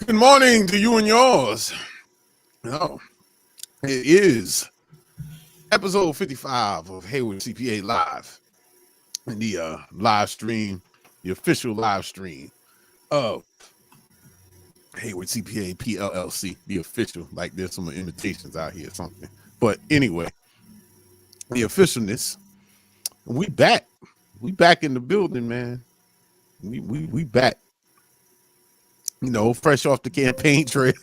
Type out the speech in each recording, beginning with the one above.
Good morning to you and yours. Oh, it is episode 55 of Heyward CPA Live, and the live stream, the official live stream of Heyward CPA PLLC, the official. Like there's some imitations out here or something, but anyway, the officialness. We back in the building, man. We back. You know, fresh off the campaign trail.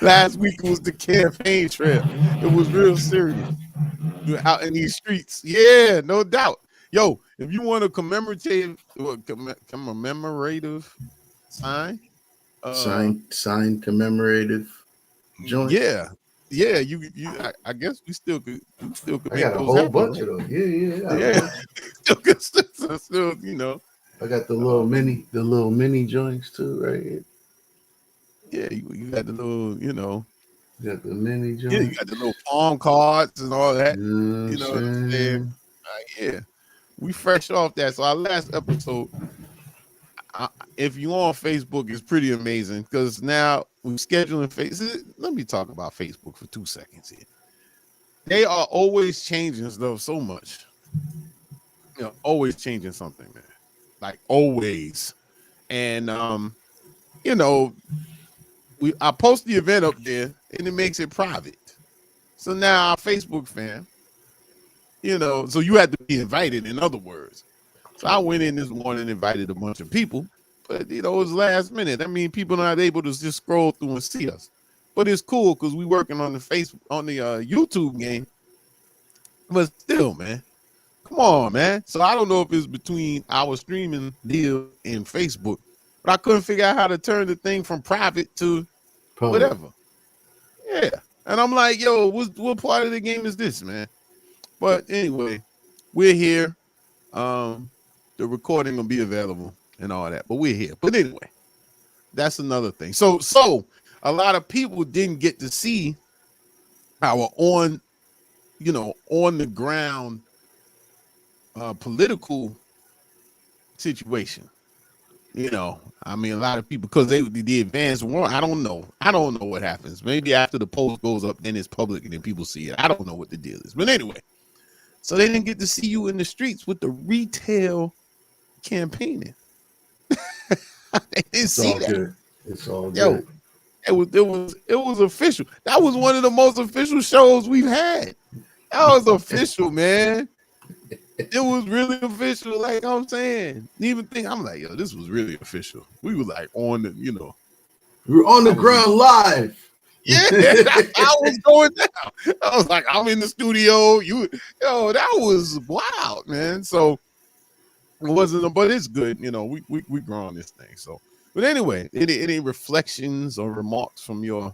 Last week was the campaign trail. It was real serious. We were out in these streets. Yeah, no doubt. Yo, if you want a commemorative sign, sign commemorative joint. Yeah. I guess we still could I make got a those whole happen, bunch right? of them. Yeah. Still, you know. I got the little mini joints too, right here. Yeah, you got the little, you know. You got the mini joints. Yeah, you got the little palm cards and all that. You know what I'm saying? Yeah. We fresh off that. So our last episode, if you on Facebook, is pretty amazing because now we're scheduling Facebook. Let me talk about Facebook for 2 seconds here. They are always changing stuff so much. You know, always changing something, man. Like always. And you know, I post the event up there and it makes it private. So now our Facebook fan, you know, so you had to be invited, in other words. So I went in this morning and invited a bunch of people, but you know, it was last minute. I mean, people are not able to just scroll through and see us. But it's cool because we're working on the YouTube game. But still, man, come on, man. So I don't know if it's between our streaming deal and Facebook, but I couldn't figure out how to turn the thing from private to whatever. Yeah. And I'm like, yo, what part of the game is this, man? But anyway, we're here. The recording will be available and all that, but we're here. But anyway, that's another thing. So a lot of people didn't get to see our on the ground political situation. You know, I mean, a lot of people, because the advanced warrant, I don't know what happens. Maybe after the post goes up, then it's public and then people see it. I don't know what the deal is. But anyway, so they didn't get to see you in the streets with the retail campaigning. They didn't see that. Good. It's all good. Yo, it was official. That was one of the most official shows we've had. That was official, man. It was really official, like I'm saying. Even think I'm like, yo, this was really official. We were like on the, you know, we were on the ground live. Yeah, I was going down. I was like, I'm in the studio. That was wild, man. So it wasn't, but it's good. You know, we growing this thing. So, but anyway, any reflections or remarks from your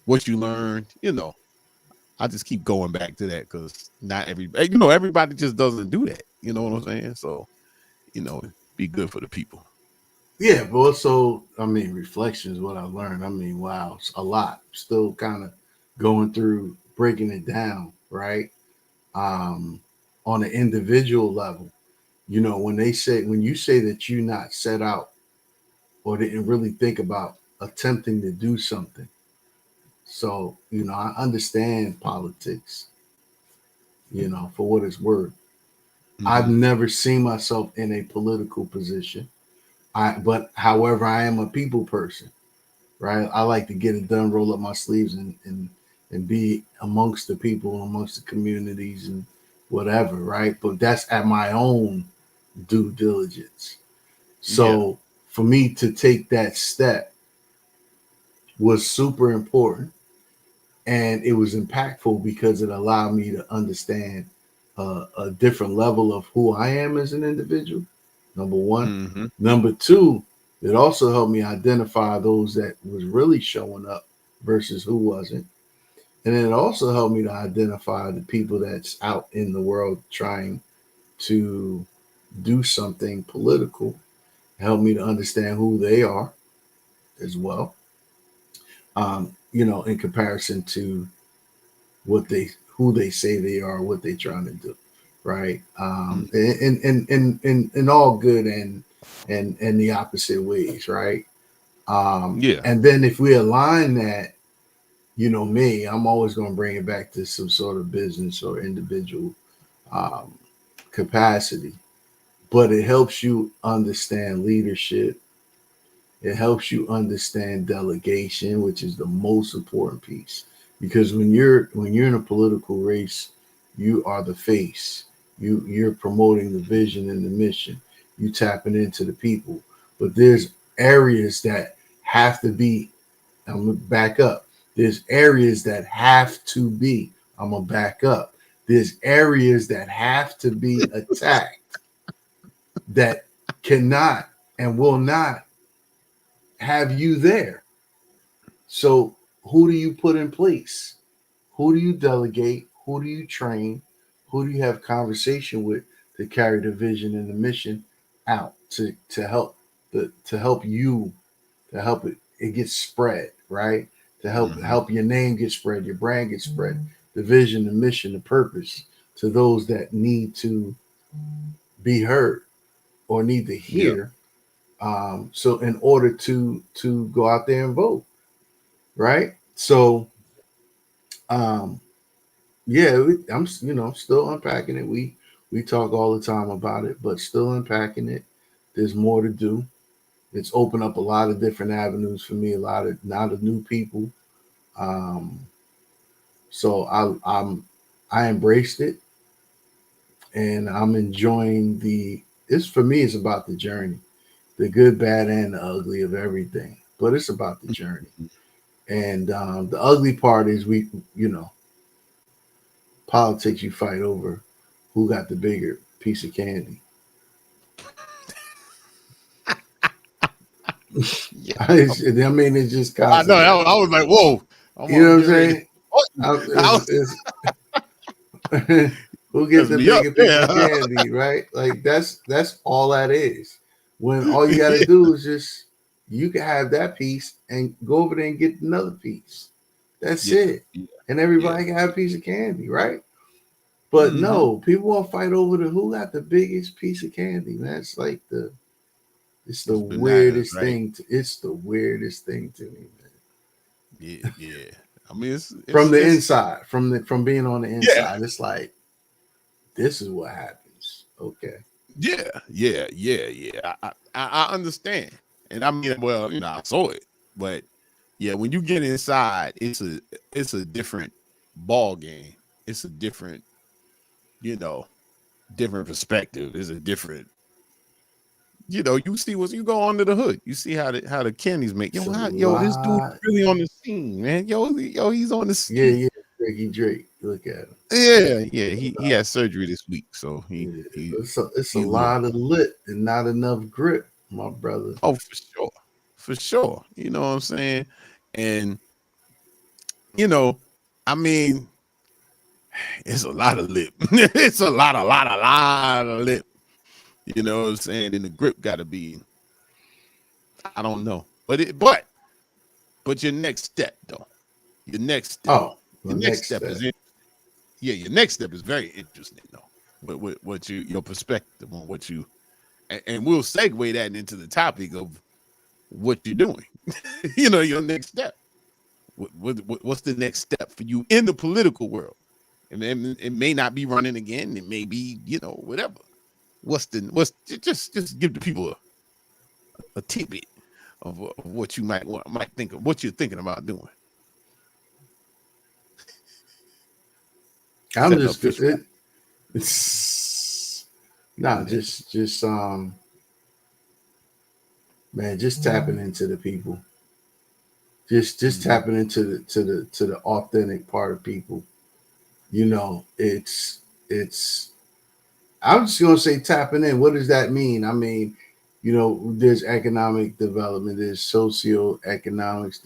what you learned? You know, I just keep going back to that because not everybody, everybody just doesn't do that. You know what I'm saying? So, be good for the people. Yeah, but also, I mean, reflections, what I learned. I mean, wow, it's a lot. Still kind of going through, breaking it down, right? On an individual level, when you say that you not set out or didn't really think about attempting to do something. So, I understand politics, for what it's worth. Mm-hmm. I've never seen myself in a political position. But however, I am a people person, right? I like to get it done, roll up my sleeves and be amongst the people, amongst the communities and whatever, right? But that's at my own due diligence. So for me to take that step was super important. And it was impactful because it allowed me to understand a different level of who I am as an individual. Number one. Mm-hmm. Number two, it also helped me identify those that was really showing up versus who wasn't. And then it also helped me to identify the people that's out in the world trying to do something political. Helped me to understand who they are as well. In comparison to who they say they are, what they're trying to do. Right. And all good and and the opposite ways, right? Yeah. And then if we align that, me, I'm always going to bring it back to some sort of business or individual um, capacity, but it helps you understand leadership. It helps you understand delegation, which is the most important piece. Because when you're in a political race, you are the face. You're promoting the vision and the mission. You tapping into the people. But there's areas that have to be, I'm gonna back up. There's areas that have to be, I'm gonna back up. There's areas that have to be attacked that cannot and will not have you there. So who do you put in place? Who do you delegate? Who do you train? Who do you have conversation with to carry the vision and the mission out to help you to help it get spread, right? To help your name get spread, your brand get spread, the vision, the mission, the purpose to those that need to be heard or need to Yeah. hear. So in order to go out there and vote, right? So um, yeah, I'm still unpacking it. We talk all the time about it, but still unpacking it. There's more to do. It's opened up a lot of different avenues for me, a lot of new people. Um, so I embraced it, and I'm enjoying the. It's for me. It's about the journey, the good, bad, and the ugly of everything. But it's about the journey, and the ugly part is you know, politics. You fight over who got the bigger piece of candy. Yeah. I mean, it's just I know. constantly. I was like, whoa. You know I'm what I'm getting ready to. saying? I was Who get messing the me up. bigger piece of Yeah. candy, right? Like that's all that is. When all you got to do is just you can have that piece and go over there and get another piece. That's Yeah. it, Yeah. and Yeah. everybody can have a piece of candy, right? But Mm-hmm. no, people want to fight over the who got the biggest piece of candy, man. It's the It's bananas, weirdest right? thing. It's the weirdest thing to me, man. Yeah. Yeah. I mean, From the it's inside, from being on the yeah. inside, it's like this is what happens. Okay. Yeah. Yeah. Yeah. Yeah. I understand. And I mean, well, I saw it, but yeah, when you get inside, it's a different ball game. It's a different, you know, different perspective. It's a different, you see what you go under the hood. You see how the candies make. It's a This dude lot. really on the scene, man. He's on the Yeah, scene. yeah. Drake. Look at him. Yeah, yeah. He had surgery this week, so Yeah. he It's a he's a little. lot of lit and not enough grip, my brother. Oh, for sure, for sure. You know what I'm saying? And you know, I mean, it's a lot of lip. It's a lot of lip. You know what I'm saying? And the grip got to be. I don't know, but your next step though. Your next step. Oh, the Your next next step step. is your next step is very interesting though. With what your perspective on what you and we'll segue that into the topic of what you're doing. Your next step. What's the next step for you in the political world? And then it may not be running again. It may be, whatever. What's just give the people a tidbit of what you might think of what you're thinking about doing. I'm Setting up just fish. it's nah, just man, just tapping into the people. Just tapping into the authentic part of people. It's I'm just gonna say tapping in. What does that mean? I mean, there's economic development, there's socioeconomics,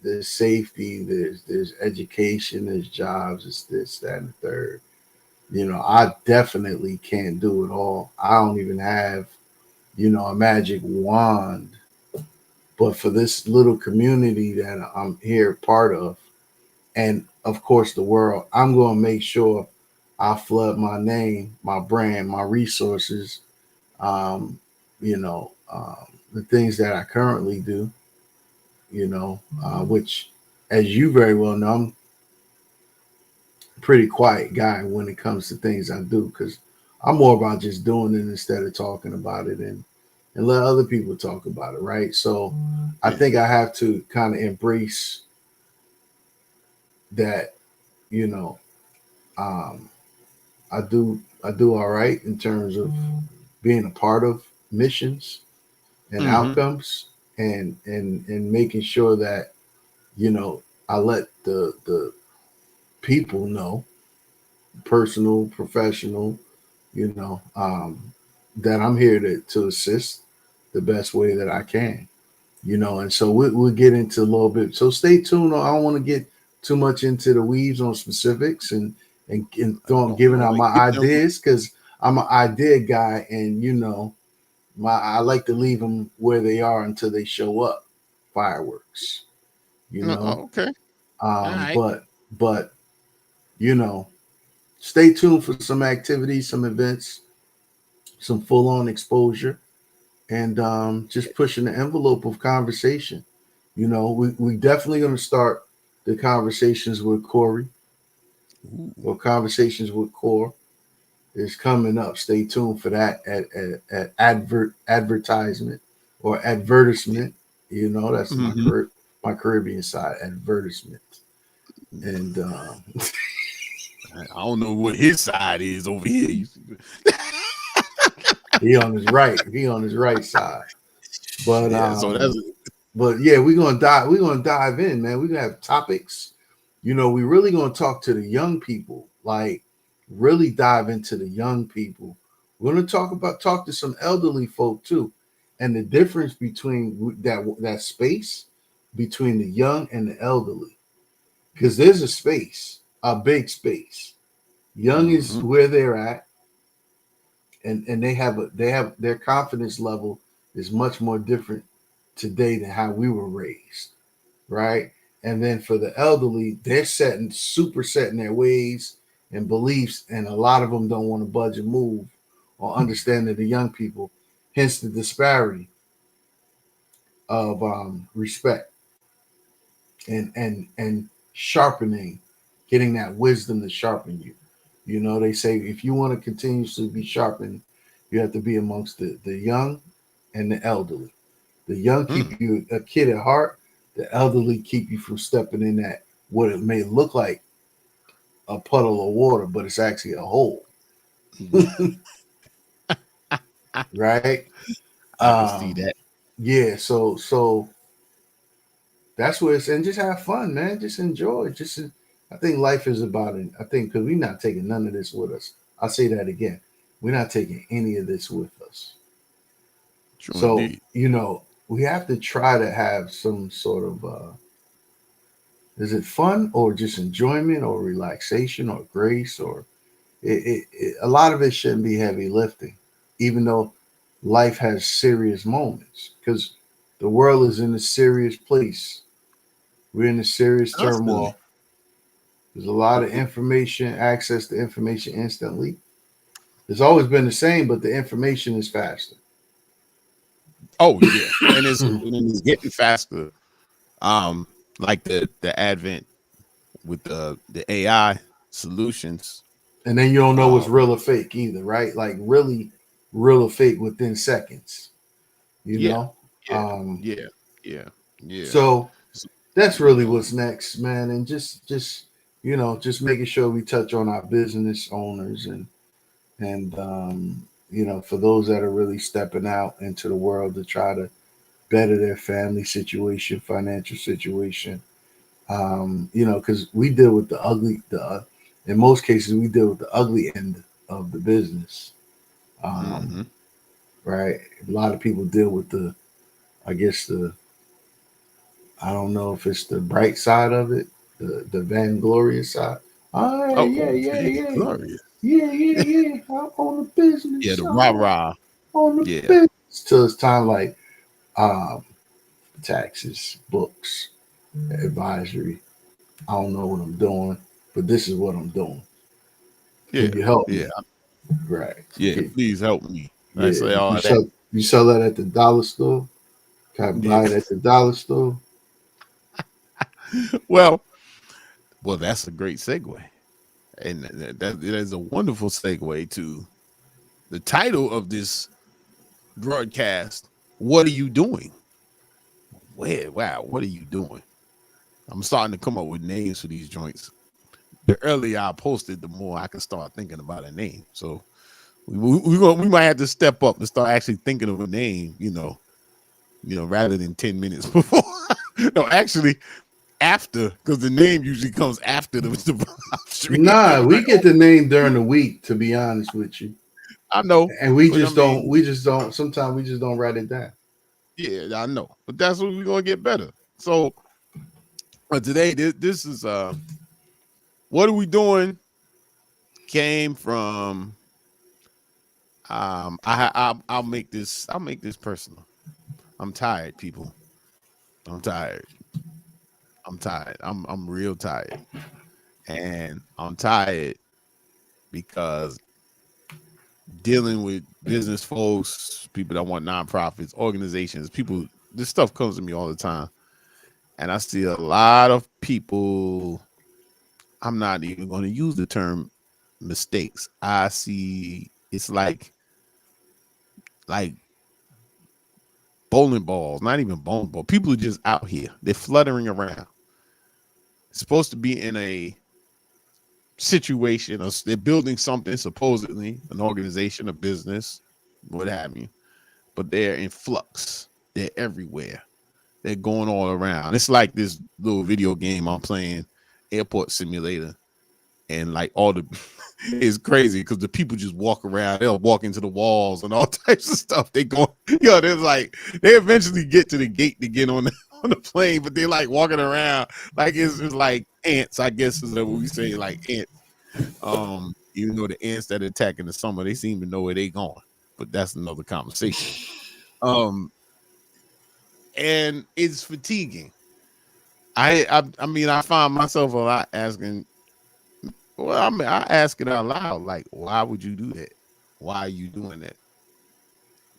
there's safety, there's education, there's jobs, it's this, that, and the third. I definitely can't do it all. I don't even have, a magic wand. But for this little community that I'm here part of, and of course the world, I'm going to make sure I flood my name, my brand, my resources Um, the things that I currently do, which, as you very well know, I'm a pretty quiet guy when it comes to things I do because I'm more about just doing it instead of talking about it and let other people talk about it, right? So I Yeah. think I have to kind of embrace that, you know, um, I do all right in terms of being a part of missions and Mm-hmm. outcomes and making sure that, I let the people know, personal, professional, you know, um, that I'm here to assist the best way that I can, and so we'll get into a little bit. So stay tuned. I don't want to get too much into the weeds on specifics and giving out No, my get them. ideas because I'm an idea guy, and I like to leave them where they are until they show up. Fireworks, you know. Okay. All right. But you know, stay tuned for some activities, some events, some full on exposure, and just pushing the envelope of conversation. We definitely going to start the conversations with Kory Ooh. or conversations with Core is coming up. Stay tuned for that at advertisement or advertisement. That's Mm-hmm. my Caribbean side advertisement. And I don't know what his side is over here. he on his right. He on his right side. But Yeah. So that's yeah, we're gonna dive in, man. We're gonna have topics. We really gonna talk to the young people, like really dive into the young people. We're gonna talk to some elderly folk too, and the difference between that space between the young and the elderly. Because there's a space, a big space. Young is mm-hmm. where they're at, and they have their confidence level is much more different today than how we were raised, right? And then for the elderly, they're super set in their ways and beliefs, and a lot of them don't want to budge and move or understand that the young people, hence the disparity of respect and sharpening, getting that wisdom to sharpen you. They say if you want to continuously be sharpened, you have to be amongst the young and the elderly. The young keep Mm. you a kid at heart. The elderly keep you from stepping in that what it may look like a puddle of water, but it's actually a hole, right? I can see Um, that. yeah. So that's where it's and just have fun, man. Just enjoy. I think life is about it. I think because we're not taking none of this with us. I'll say that again. We're not taking any of this with us. True So indeed. we have to try to have some sort of is it fun or just enjoyment or relaxation or grace or a lot of it shouldn't be heavy lifting, even though life has serious moments because the world is in a serious place. We're in a serious Constantly. turmoil. There's a lot of information, access to information instantly. It's always been the same, but the information is faster. Oh yeah, and it's getting faster. Like the advent with the AI solutions. And then you don't know what's Um, real or fake either, right? Like really real or fake within seconds, you yeah, know? yeah, Um, yeah, yeah, yeah. so So, that's keep really going. what's next, man. And just making sure we touch on our business owners and for those that are really stepping out into the world to try to better their family situation, financial situation. Because we deal with in most cases we deal with the ugly end of the business. Um, Mm-hmm. right? A lot of people deal with I guess I don't know if it's the bright side of it, the vainglorious side. Oh Oh, yeah, oh, yeah, very yeah, glorious. yeah, yeah, yeah. I'm on the Yeah, business. the rah I'm rah. on the Yeah. business. Till it's time like um, taxes, books, advisory. I don't know what I'm doing, but this is what I'm doing. Yeah, Can you help yeah, me? Right. yeah. Okay. Please help me. I Yeah, say all you of that. sell that at the dollar store. Can I Yeah. buy it at the dollar store? Well, that's a great segue, and that is a wonderful segue to the title of this broadcast. What are you doing? Wow, what are you doing? I'm starting to come up with names for these joints. The earlier I posted, the more I can start thinking about a name. So we might have to step up and start actually thinking of a name. Rather than 10 minutes before. No, actually, after, because the name usually comes after the stream. Nah, we Like, get the name during the week, to be honest with you. I know, And we but I just mean, don't sometimes we just don't write it down. yeah, I know, but that's what we're gonna get better. So, today, this is what are we doing? Came from I'll make this personal. I'm tired, people. I'm tired. I'm real tired, and I'm tired because dealing with business folks, people that want nonprofits, organizations, people, this stuff comes to me all the time. And I see a lot of people, I'm not even going to use the term mistakes. I see it's like bowling balls, not even bowling ball. People are just out here. They're fluttering around. Supposed to be in a situation, or they're building something, supposedly an organization, a business, what have you, but they're in flux. They're everywhere. They're going all around. It's like this little video game I'm playing, Airport Simulator, and like all the it's crazy because the people just walk around. They'll walk into the walls and all types of stuff. They go, they're like they eventually get to the gate to get on the plane, but they're like walking around like it's like ants. I guess is what we say, like ants. Even though the ants that are attacking the summer, they seem to know where they going, but that's another conversation. And it's fatiguing. I mean, I find myself a lot asking. Well, I mean, I ask it out loud, like, why would you do that? Why are you doing that?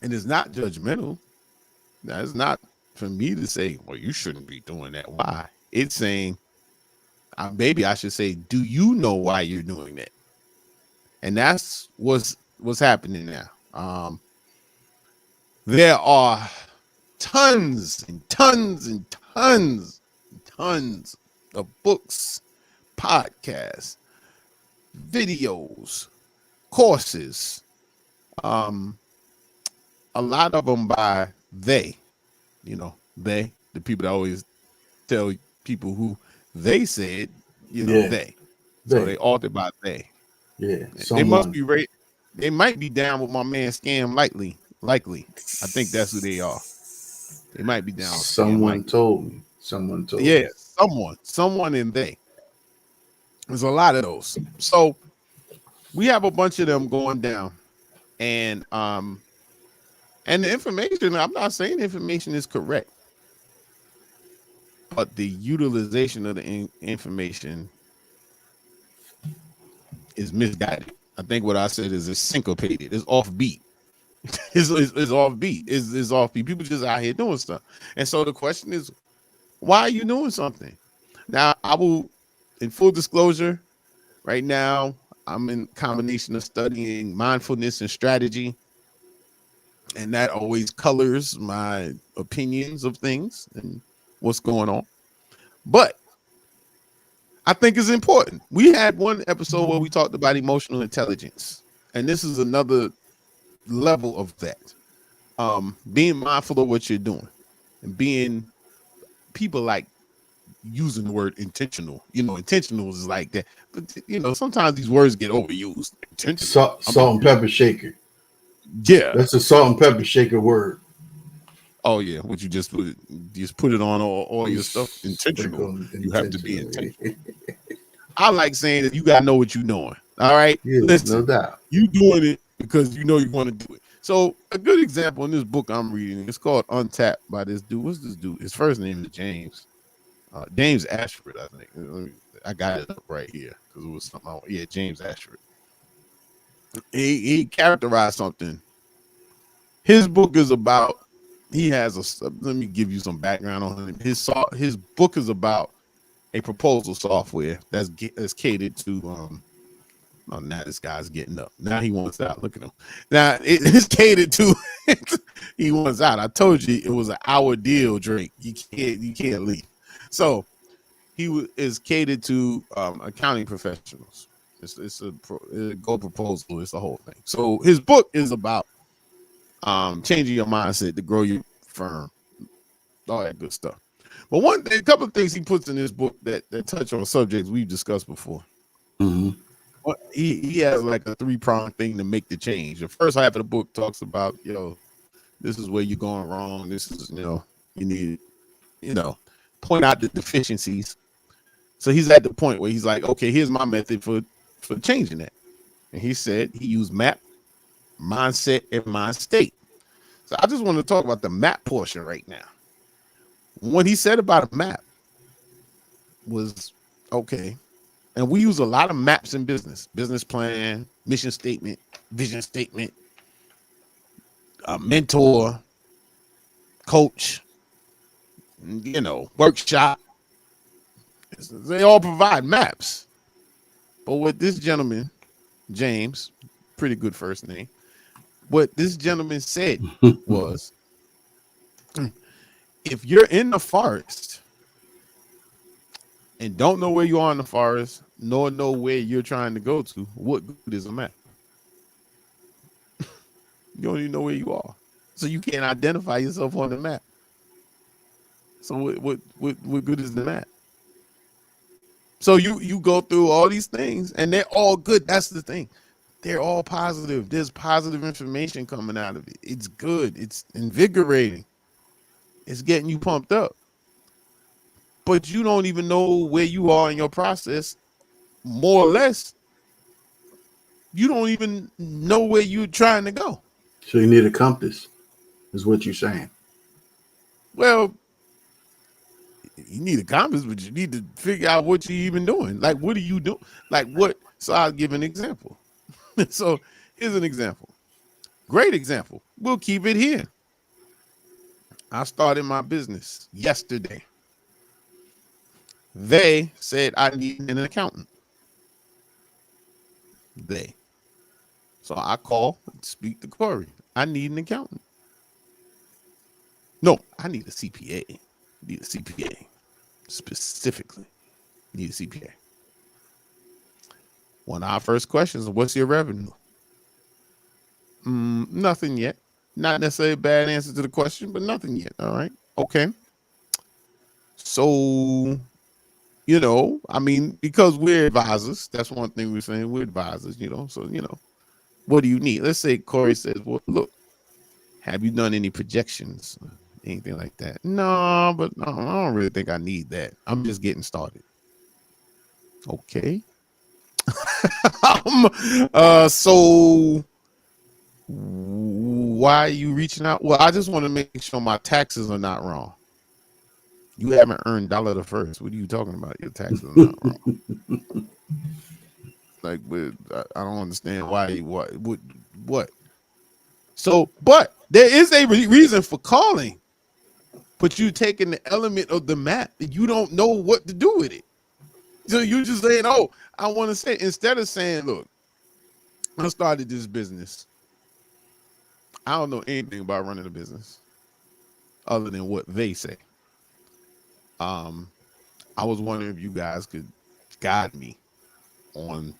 And it's not judgmental. That's not for me to say, well, you shouldn't be doing that. Why? It's saying, maybe I should say, do you know why you're doing that? And that's what's happening now. There are tons and tons and tons and tons of books, podcasts, videos, courses, a lot of them by they, the people that always tell people who they said, Yeah, they. So they authored by they. Yeah, They must someone. be right. They might be down with my man Scam Likely. I think that's who they are. They might be down with Scam Someone Likely. told me. Someone told me. Yeah, someone in they. There's a lot of those. So we have a bunch of them going down, and the information. I'm not saying the information is correct, but the utilization of the information is misguided. I think what I said is it's syncopated. It's offbeat. It's offbeat. It's offbeat. People just out here doing stuff, and so the question is, why are you doing something? Now, I will, in full disclosure, right now, I'm in combination of studying mindfulness and strategy. And that always colors my opinions of things and what's going on. But I think it's important. We had one episode where we talked about emotional intelligence. And this is another level of that. Being mindful of what you're doing and being people like using the word intentional. Intentional is like that. But sometimes these words get overused. Intentional. Salt and pepper shaker. Yeah. That's a salt and pepper shaker word. Oh yeah. What you just put it on all your stuff. Intentional. You have to be intentional. I like saying that you gotta know what you're doing. All right. Yeah, Listen, no doubt. you doing it because you know you want to do it. So a good example in this book I'm reading, it's called Untapped by this dude. What's this dude? His first name is James. James Ashford, I think. I got it up right here because it was something. Yeah, James Ashford. He characterized something His book is about. He has a. Let me give you some background on him. His book is about a proposal software that's catered to. Oh, now this guy's getting up. Now he wants out. Look at him. Now it's catered to. He wants out. I told you it was an hour deal, Drake. You can't leave. So he is catered to accounting professionals. It's a go proposal. It's the whole thing. So his book is about changing your mindset to grow your firm, all that good stuff. But a couple of things he puts in his book that touch on subjects we've discussed before. Mm-hmm. He has like a 3-pronged thing to make the change. The first half of the book talks about, this is where you're going wrong. This is, you need, point out the deficiencies. So he's at the point where he's like, okay, here's my method for changing that. And he said he used MAP, mindset, and mind state. So I just want to talk about the MAP portion right now. What he said about a MAP was okay. And we use a lot of maps in business plan, mission statement, vision statement, mentor, coach, workshop. They all provide maps. But what this gentleman, James, pretty good first name, what this gentleman said was, if you're in the forest and don't know where you are in the forest, nor know where you're trying to go to, what good is a map? You don't even know where you are. So you can't identify yourself on the map. So what good is the map? So you go through all these things and they're all good. That's the thing. They're all positive. There's positive information coming out of it. It's good. It's invigorating. It's getting you pumped up. But you don't even know where you are in your process. More or less, you don't even know where you're trying to go. So you need a compass, is what you're saying. Well, you need a compass, but you need to figure out what you're even doing. Like, what are you doing? Like, what? So I'll give an example. So here's an example. Great example. We'll keep it here. I started my business yesterday. They said I need an accountant. So I call, speak to Kory. I need an accountant. No, I need a CPA. I need a CPA. Specifically, need a CPA. One of our first questions is, what's your revenue? Nothing yet. Not necessarily a bad answer to the question, but nothing yet. All right. Okay. So, because we're advisors, that's one thing we're saying. We're advisors, so, what do you need? Let's say Kory says, well, look, have you done any projections? Anything like that? No, but no, I don't really think I need that. I'm just getting started. Okay. So why are you reaching out? Well, I just want to make sure my taxes are not wrong. You haven't earned dollar the first. What are you talking about? Your taxes are not wrong. Like, I don't understand why. What? So, but there is a reason for calling. But you taking the element of the map and you don't know what to do with it. So you just saying, oh, I want to say, instead of saying, look, I started this business. I don't know anything about running a business other than what they say. I was wondering if you guys could guide me on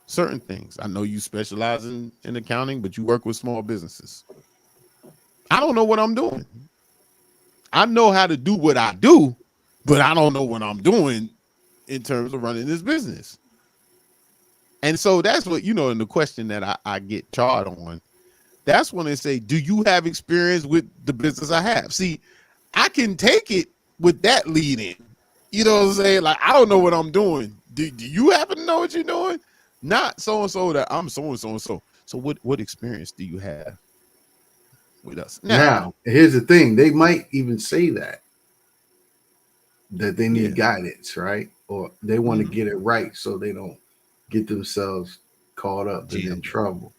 certain things. I know you specialize in accounting, but you work with small businesses. I don't know what I'm doing. I know how to do what I do, but I don't know what I'm doing in terms of running this business. And so that's what, in the question that I get charged on, that's when they say, do you have experience with the business I have? See, I can take it with that lead in. You know what I'm saying? Like, I don't know what I'm doing. Do you happen to know what you're doing? Not so-and-so that I'm so-and-so. So what experience do you have with us? Now, here's the thing. They might even say that they need guidance, right? Or they want to get it right so they don't get themselves caught up and in trouble.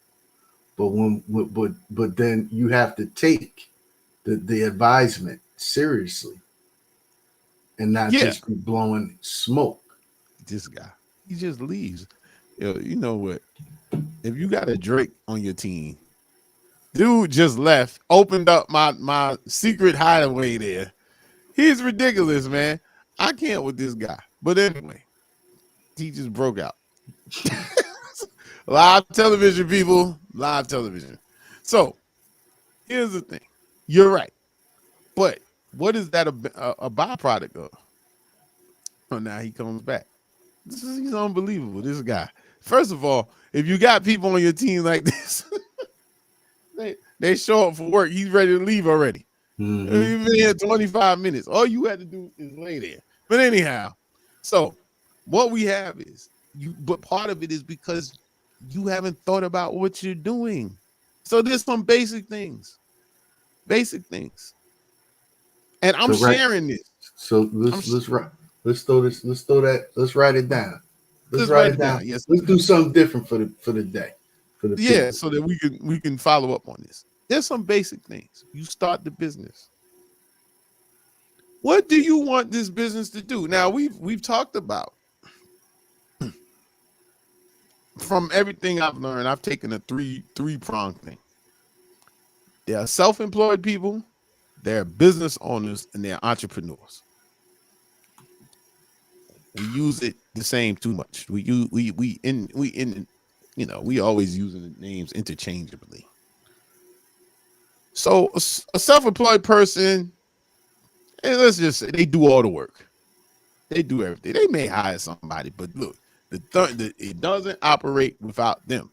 but then you have to take the advisement seriously and not Yeah, just be blowing smoke. this guy, he just leaves. You know what? If you got a Drake on your team, dude just left, opened up my secret hideaway there. He's ridiculous, man. I can't with this guy. But anyway, he just broke out. Live television, people. Live television. So here's the thing. You're right. But what is that a byproduct of? Oh, now he comes back. He's unbelievable, this guy. First of all, if you got people on your team like this, they show up for work. He's ready to leave already. Mm-hmm. You've been here 25 minutes. All you had to do is lay there. But anyhow, so what we have is but part of it is because you haven't thought about what you're doing. So there's some basic things. And I'm sharing this. So let's write it down. Let's write it down. Yes. Let's do something different for the day. Yeah, so that we can follow up on this. There's some basic things. You start the business. What do you want this business to do? Now we've talked about, from everything I've learned, I've taken a three-pronged thing. There are self-employed people, there are business owners, and there are entrepreneurs. We use it the same too much. We always using the names interchangeably. So a self-employed person, and let's just say they do all the work. They do everything. They may hire somebody, but look, it doesn't operate without them.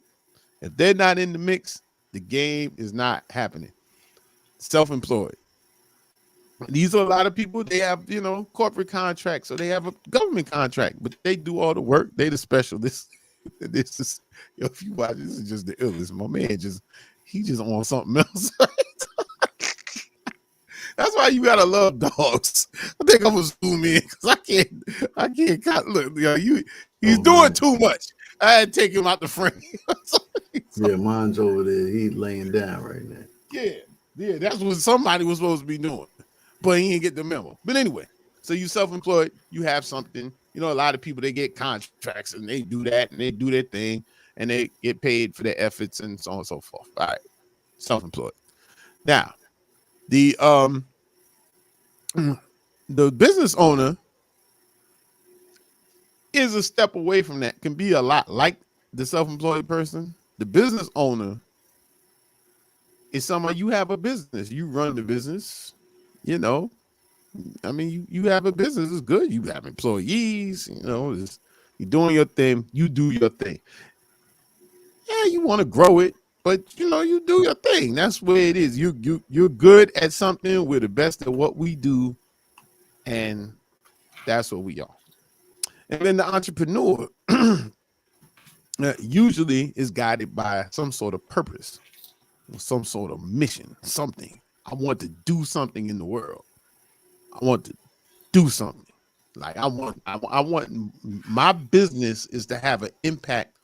If they're not in the mix, the game is not happening. Self-employed. These are a lot of people. They have, corporate contracts, or they have a government contract, but they do all the work. They the specialists. This is, if you watch, this is just the illest. My man he just on something else. That's why you gotta love dogs. I think I'm gonna zoom in because I can't look. He's doing too much. I had to take him out the frame. Yeah, mine's over there. He's laying down right now. Yeah, that's what somebody was supposed to be doing, but he didn't get the memo. But anyway, so you self-employed, you have something. A lot of people, they get contracts and they do that and they do their thing and they get paid for their efforts and so on and so forth. All right, self-employed. Now, the business owner is a step away from that. Can be a lot like the self-employed person. The business owner is someone, you have a business, you run the business, you have a business, it's good. You have employees, you're doing your thing, you do your thing. Yeah, you want to grow it, but you do your thing. That's where it is. You're good at something. We're the best at what we do, and that's what we are. And then the entrepreneur usually is guided by some sort of purpose, some sort of mission, something. I want to do something in the world. I want to do something. Like I want my business is to have an impact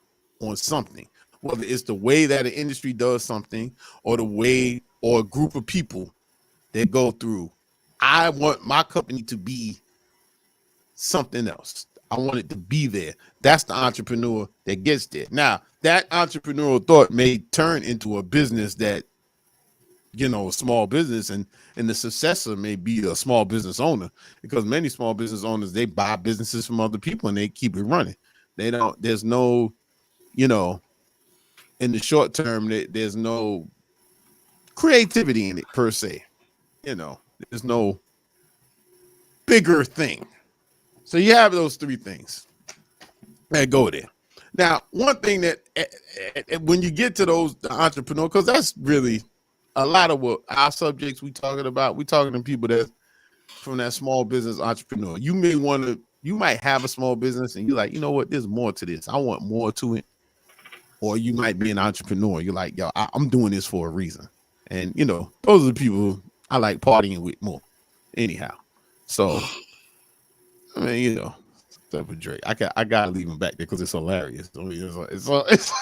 on something, whether it's the way that an industry does something or the way or a group of people that go through. I want my company to be something else. I want it to be there. That's the entrepreneur that gets there. Now, that entrepreneurial thought may turn into a business that, a small business, and the successor may be a small business owner, because many small business owners, they buy businesses from other people and they keep it running. There's no, in the short term, there's no creativity in it per se. There's no bigger thing. So you have those three things that go there. Now, one thing that when you get to the entrepreneur, because that's really a lot of what our subjects we talking about. We talking to people that from that small business entrepreneur. You might have a small business and you're like, you know what, there's more to this. I want more to it. Or you might be an entrepreneur. You're like, yo, I'm doing this for a reason. And, those are the people I like partying with more. Anyhow. So, I mean, except for Drake. I gotta leave him back there because it's hilarious. I mean, it's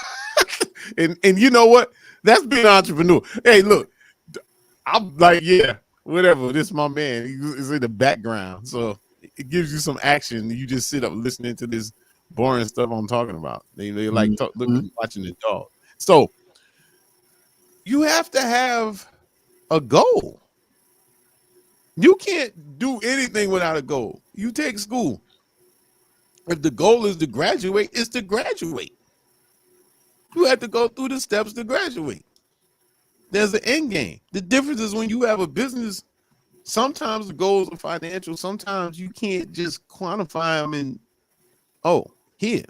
And you know what? That's being an entrepreneur. Hey, look, I'm like, yeah, whatever. This is my man. He's in the background. So it gives you some action. You just sit up listening to this boring stuff I'm talking about. They like looking, watching the dog. So you have to have a goal. You can't do anything without a goal. You take school. If the goal is to graduate, it's to graduate. You have to go through the steps to graduate. There's an end game. The difference is when you have a business, sometimes the goals are financial. Sometimes you can't just quantify them in, here.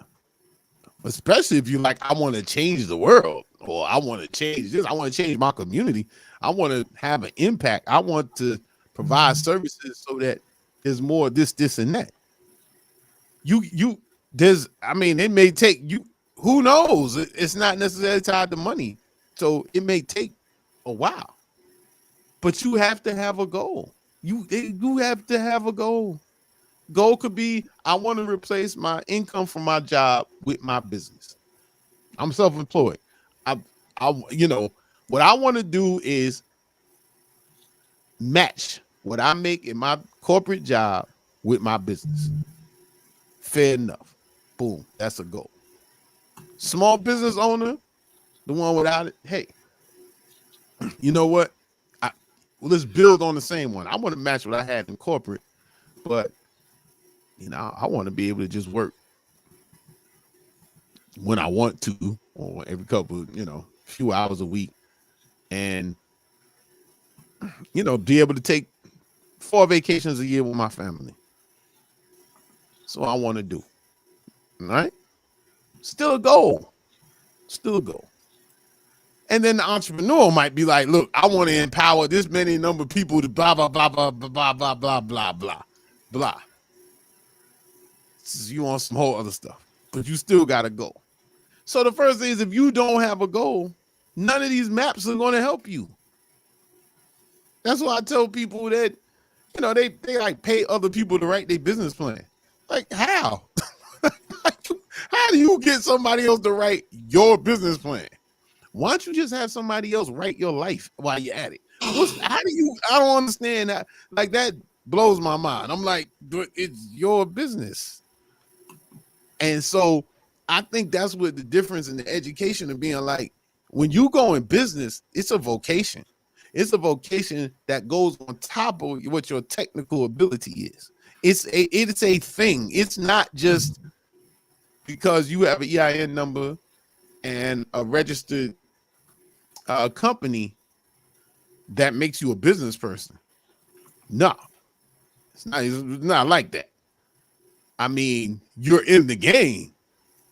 Especially if you're like, I want to change the world, or I want to change this. I want to change my community. I want to have an impact. I want to provide services so that there's more this, and that. It may take you, who knows? It's not necessarily tied to money. So it may take a while, but you have to have a goal. You have to have a goal. Goal could be, I want to replace my income from my job with my business. I'm self-employed. What I want to do is match what I make in my corporate job with my business. Fair enough. Boom. That's a goal. Small business owner, the one without it. Hey, you know what? Let's build on the same one. I want to match what I had in corporate, but I want to be able to just work when I want to, or every couple, few hours a week, and be able to take 4 vacations a year with my family. So I want to do. All right? Still a goal. And then the entrepreneur might be like, look, I want to empower this many number of people to blah, blah, blah, blah, blah, blah, blah, blah, blah, blah. So you want some whole other stuff, but you still got to go. So the first thing is, if you don't have a goal, none of these maps are going to help you. That's why I tell people that, they like pay other people to write their business plan. Like, how? How do you get somebody else to write your business plan? Why don't you just have somebody else write your life while you're at it? I don't understand that. Like, that blows my mind. I'm like, it's your business. And so I think that's what the difference in the education of being like, when you go in business, it's a vocation. It's a vocation that goes on top of what your technical ability is. It's a thing. It's not just because you have an EIN number and a registered company that makes you a business person. No, it's not like that. I mean, you're in the game,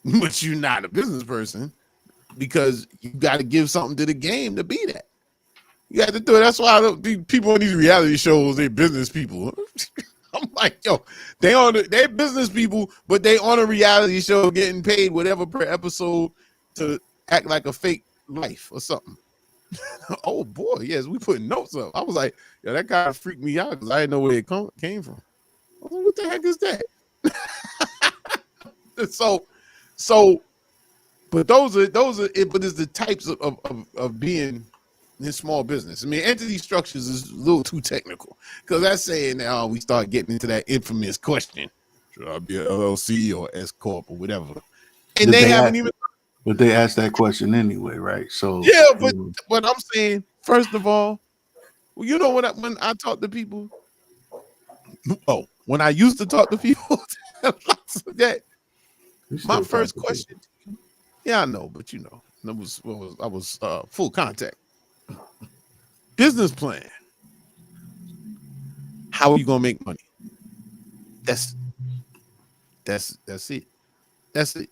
but you're not a business person, because you got to give something to the game to be that. You have to do it. That's why people on these reality shows, they're business people. I'm like, yo, they're business people, but they on a reality show getting paid whatever per episode to act like a fake life or something. Oh boy, yes, we putting notes up. I was like, yeah, that guy freaked me out because I didn't know where it came from. I was like, what the heck is that? But those are it. But it's the types of being in small business. I mean, entity structures is a little too technical, because that's saying now we start getting into that infamous question: should I be an LLC or S corp or whatever? And they haven't even. But they asked that question anyway, right? So yeah, but I'm saying, first of all, well, you know what? When I talk to people, when I used to talk to people, that my first question. Yeah, I know, but I was full contact. Business plan. How are you gonna make money? That's it. That's it.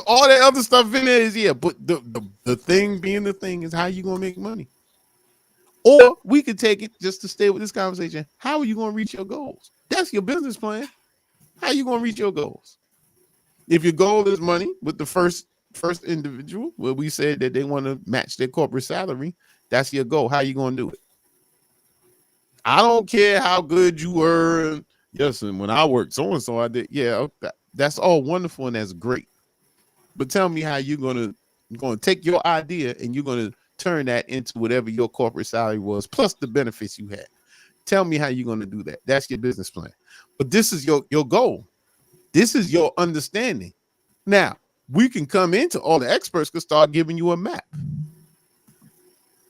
All that other stuff in there is but the thing being the thing is how you gonna make money. Or we could take it, just to stay with this conversation, how are you gonna reach your goals? That's your business plan. How are you gonna reach your goals? If your goal is money, with the first individual, where we said that they want to match their corporate salary, that's your goal. How are you gonna do it? I don't care how good you were. Yes, and when I worked so and so, I did. Yeah, that's all wonderful and that's great. But tell me how you're gonna You're going to take your idea and you're going to turn that into whatever your corporate salary was, plus the benefits you had. Tell me how you're going to do that. That's your business plan. But this is your goal. This is your understanding. Now, we can come into all the experts can start giving you a map.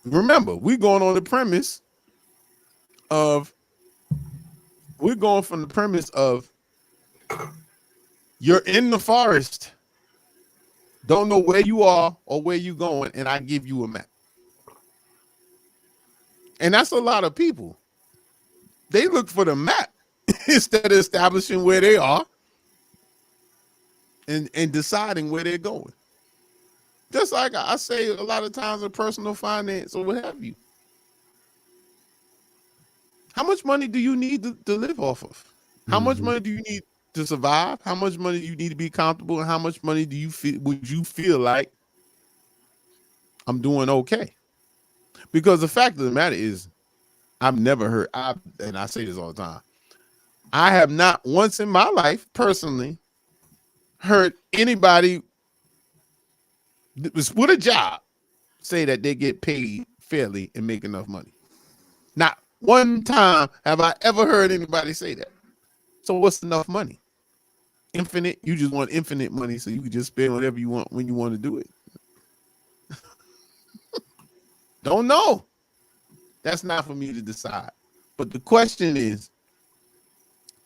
Remember, we're going from the premise of you're in the forest, don't know where you are or where you're going, and I give you a map. And that's a lot of people. They look for the map instead of establishing where they are and deciding where they're going. Just like I say a lot of times in personal finance or what have you. How much money do you need to live off of? How much money do you need to survive? How much money do you need to be comfortable? And how much money would you feel like I'm doing okay? Because the fact of the matter is, I've never heard, and I say this all the time, I have not once in my life personally heard anybody with a job say that they get paid fairly and make enough money. Not one time have I ever heard anybody say that. So what's enough money? Infinite? You just want infinite money so you can just spend whatever you want when you want to do it. Don't know. That's not for me to decide. But the question is,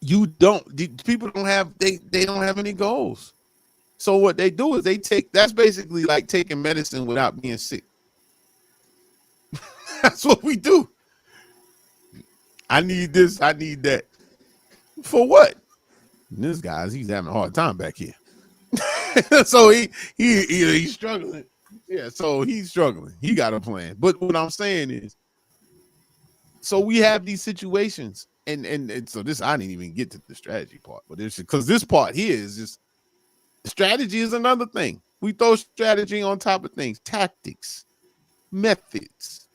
people don't have, they don't have any goals. So what they do is that's basically like taking medicine without being sick. That's what we do. I need this, I need that. For what? And this guy's, he's having a hard time back here. So he's struggling. Yeah, so he's struggling. He got a plan. But what I'm saying is, so we have these situations, and so this, I didn't even get to the strategy part, but it's because this part here is just, strategy is another thing. We throw strategy on top of things, tactics, methods.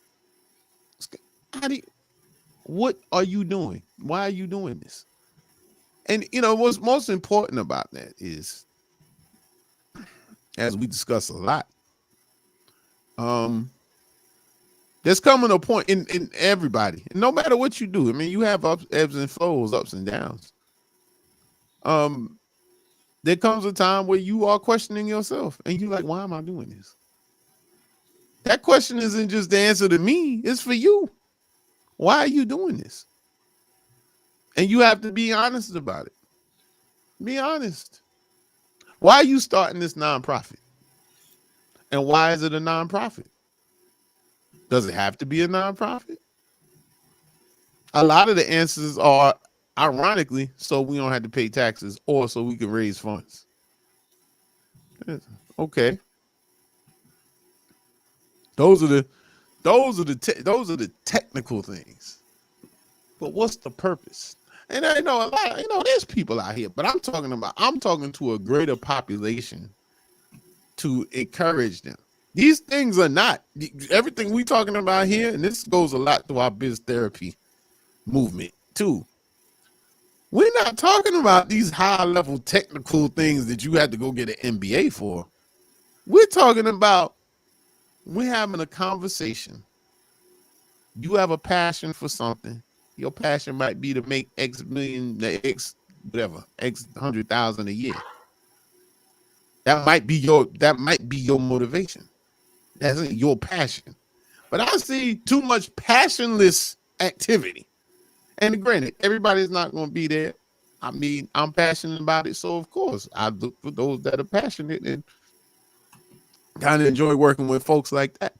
What are you doing? Why are you doing this? And what's most important about that is, as we discuss a lot, there's coming a point in everybody, no matter what you do. I mean, you have ebbs and flows, ups and downs. There comes a time where you are questioning yourself and you're like, why am I doing this? That question isn't just the answer to me, it's for you. Why are you doing this? And you have to be honest about it. Be honest. Why are you starting this nonprofit? And why is it a nonprofit? Does it have to be a nonprofit? A lot of the answers are, ironically, so we don't have to pay taxes or so we can raise funds. Okay. Those are the technical things. But what's the purpose? And I know a lot, there's people out here, but I'm talking to a greater population to encourage them. These things are not everything we talking about here, and this goes a lot to our biz therapy movement too. We're not talking about these high level technical things that you had to go get an MBA for. We're talking about, we're having a conversation. You have a passion for something. Your passion might be to make X million, X whatever, X 100,000 a year. That might be your motivation. That's your passion. But I see too much passionless activity. And granted, everybody's not going to be there. I mean, I'm passionate about it, so of course I look for those that are passionate and kind of enjoy working with folks like that.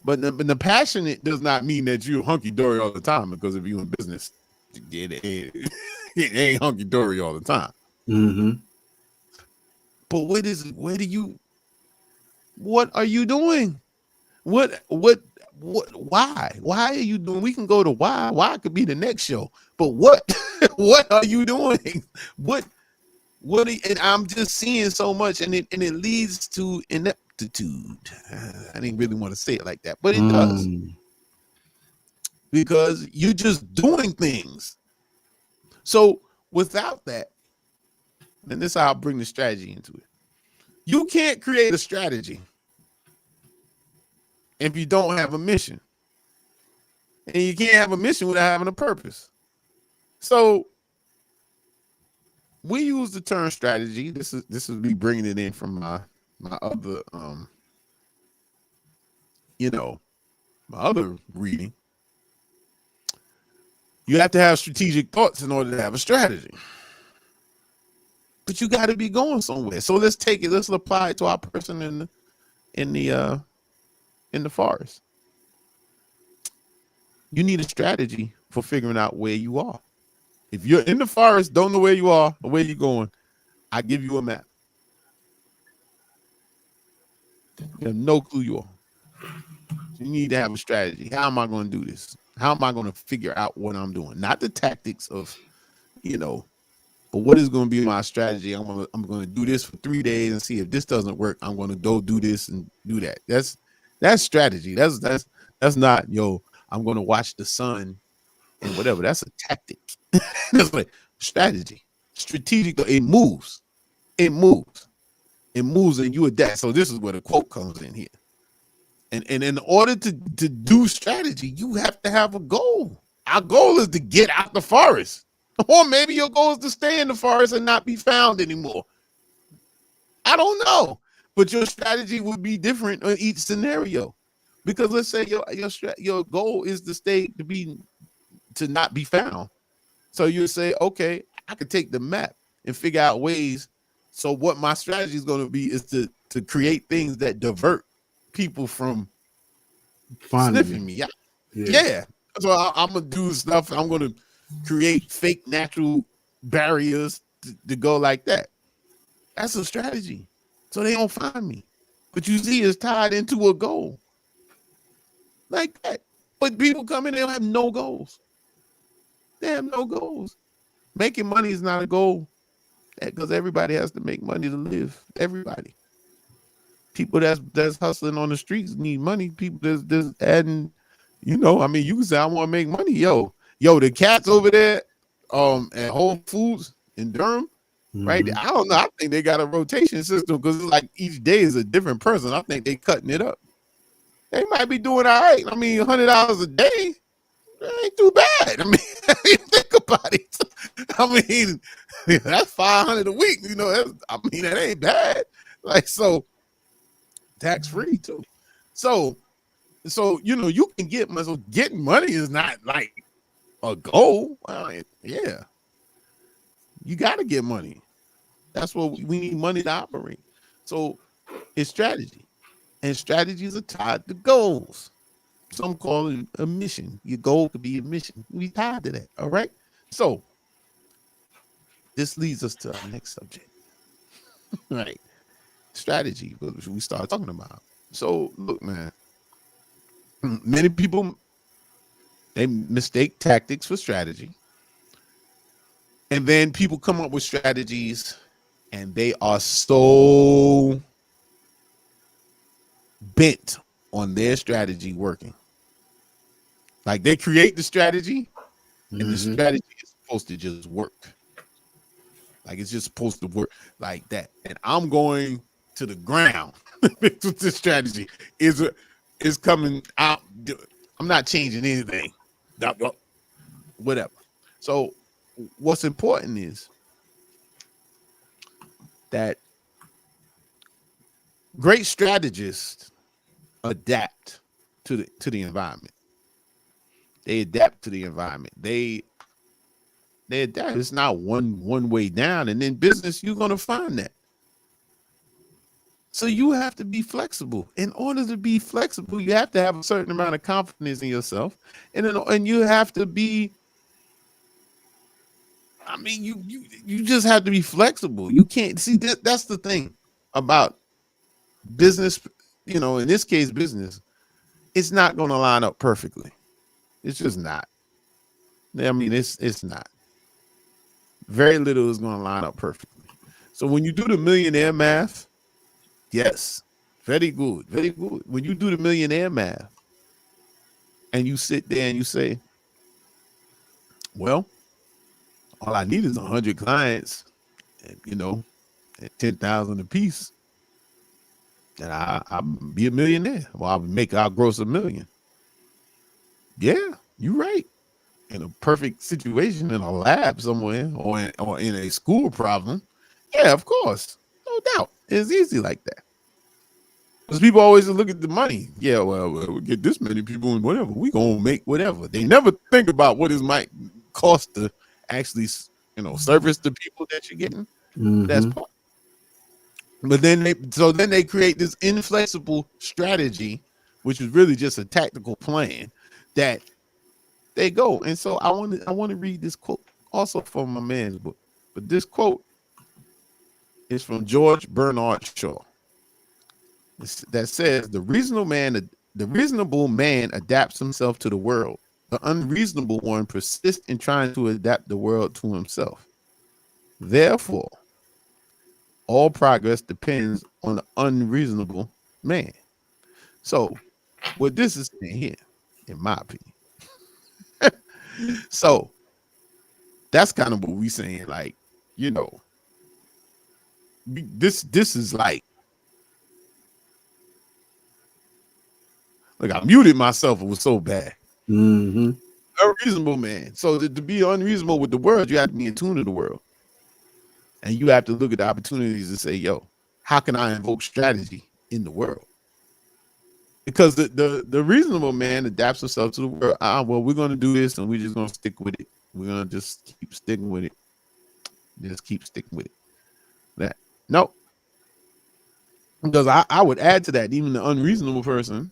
But the passionate does not mean that you're hunky-dory all the time, because if you're in business, it ain't hunky-dory all the time. Mm-hmm. But what are you doing? What, why are you doing? We can go to why could be the next show, but what are you doing? And I'm just seeing so much, and it leads to ineptitude. I didn't really want to say it like that, but it does, because you're just doing things. So without that, and this is how I'll bring the strategy into it. You can't create a strategy if you don't have a mission. And you can't have a mission without having a purpose. So we use the term strategy. This is me bringing it in from my other my other reading. You have to have strategic thoughts in order to have a strategy. But you got to be going somewhere. So let's take it. Let's apply it to our person in the forest. You need a strategy for figuring out where you are. If you're in the forest, don't know where you are or where you're going, I give you a map. You have no clue you are. So you need to have a strategy. How am I going to do this? How am I going to figure out what I'm doing? Not the tactics of, but what is going to be my strategy? I'm going to do this for 3 days and see if this doesn't work. I'm going to go do this and do that. That's strategy. That's not, I'm going to watch the sun and whatever. That's a tactic. That's like strategy. Strategic. It moves. It moves. It moves and you adapt. So this is where the quote comes in here. And in order to do strategy, you have to have a goal. Our goal is to get out the forest. Or maybe your goal is to stay in the forest and not be found anymore. I don't know. But your strategy would be different in each scenario. Because let's say your goal is to not be found. So you say, okay, I could take the map and figure out ways. So what my strategy is going to be is to create things that divert people from sniffing me. Yeah. So I'm going to do stuff. I'm going to create fake natural barriers to go like that. That's a strategy. So they don't find me. But you see, it's tied into a goal. Like that. But people come in, they don't have no goals. They have no goals. Making money is not a goal. Because everybody has to make money to live. Everybody. People that's hustling on the streets need money. People that's adding, you can say I want to make money. Yo, the cats over there at Whole Foods in Durham, right? I don't know. I think they got a rotation system because it's like each day is a different person. I think they cutting it up. They might be doing all right. I mean, $100 a day, that ain't too bad. I mean, think about it. I mean, that's $500 a week. That ain't bad. Like, so tax free too. So you can get money. So getting money is not like a goal. Yeah, you got to get money. That's what we need, money to operate. So it's strategy, and strategies are tied to goals. Some call it a mission. Your goal could be a mission. We tied to that. All right. So this leads us to our next subject. Right. Strategy. What we start talking about. So look, man. Many people, they mistake tactics for strategy. And then people come up with strategies and they are so bent on their strategy working. Like they create the strategy and the strategy is supposed to just work. Like it's just supposed to work like that. And I'm going to the ground with this strategy. Is coming out. I'm not changing anything. Whatever. So what's important is that great strategists adapt to the environment. They adapt to the environment. They adapt. It's not one way down. And in business, you're going to find that. So you have to be flexible. In order to be flexible, you have to have a certain amount of confidence in yourself. And you have to be, you just have to be flexible. You can't see that's the thing about business, in this case, business, it's not going to line up perfectly. It's just not. It's not. Very little is going to line up perfectly. So when you do the millionaire math, yes, very good, very good. When you do the millionaire math and you sit there and you say, well, all I need is 100 clients, and, at 10,000 a piece. and I'll be a millionaire. Well, I'll gross $1 million. Yeah, you're right. In a perfect situation in a lab somewhere or in a school problem, yeah, of course, no doubt, it's easy like that. Because people always look at the money. Yeah, well, we get this many people and whatever we gonna make whatever. They never think about what it might cost to actually, service the people that you're getting. That's part. But then they create this inflexible strategy, which is really just a tactical plan that they go. And so I want to read this quote also from my man's book, but this quote is from George Bernard Shaw. That says the reasonable man adapts himself to the world. The unreasonable one persists in trying to adapt the world to himself. Therefore, all progress depends on the unreasonable man. So, what this is saying here, in my opinion, so that's kind of what we saying. Like, this is like, I muted myself. It was so bad. Unreasonable man. So to be unreasonable with the world, you have to be in tune to the world. And you have to look at the opportunities and say, yo, how can I invoke strategy in the world? Because the reasonable man adapts himself to the world. Well, we're going to do this and we're just going to stick with it. We're going to just keep sticking with it. Just keep sticking with it. No. Because I would add to that, even the unreasonable person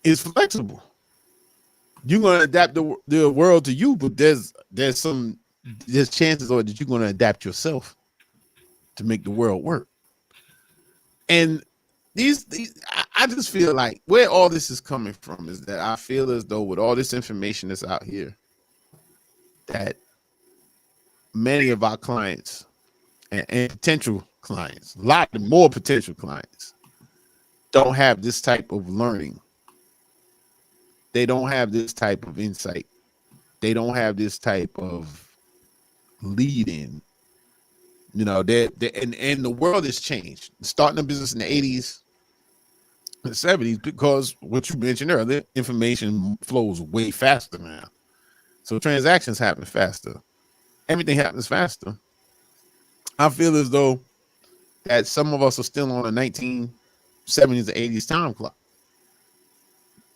is flexible. You're going to adapt the world to you, but there's chances are that you're going to adapt yourself to make the world work. And I just feel like where all this is coming from is that I feel as though with all this information that's out here, that many of our clients and potential clients, a lot more potential clients, don't have this type of learning. They don't have this type of insight. They don't have this type of lead in. And the world has changed. Starting a business in the 80s, the 70s, because what you mentioned earlier, information flows way faster now. So transactions happen faster. Everything happens faster. I feel as though that some of us are still on a 1970s to 80s time clock.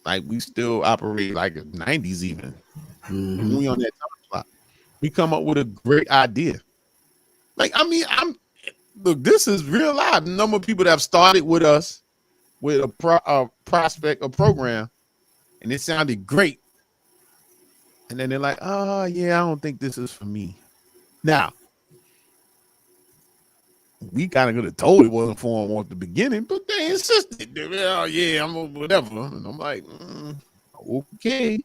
Like we still operate like the 90s even. We on that time clock. We come up with a great idea. Like, look, this is real life. The number of people that have started with us with a prospect, a program, and it sounded great. And then they're like, oh, yeah, I don't think this is for me. Now, we kind of could have told it wasn't for them at the beginning, but they insisted. Oh, yeah, I'm whatever. And I'm like, okay.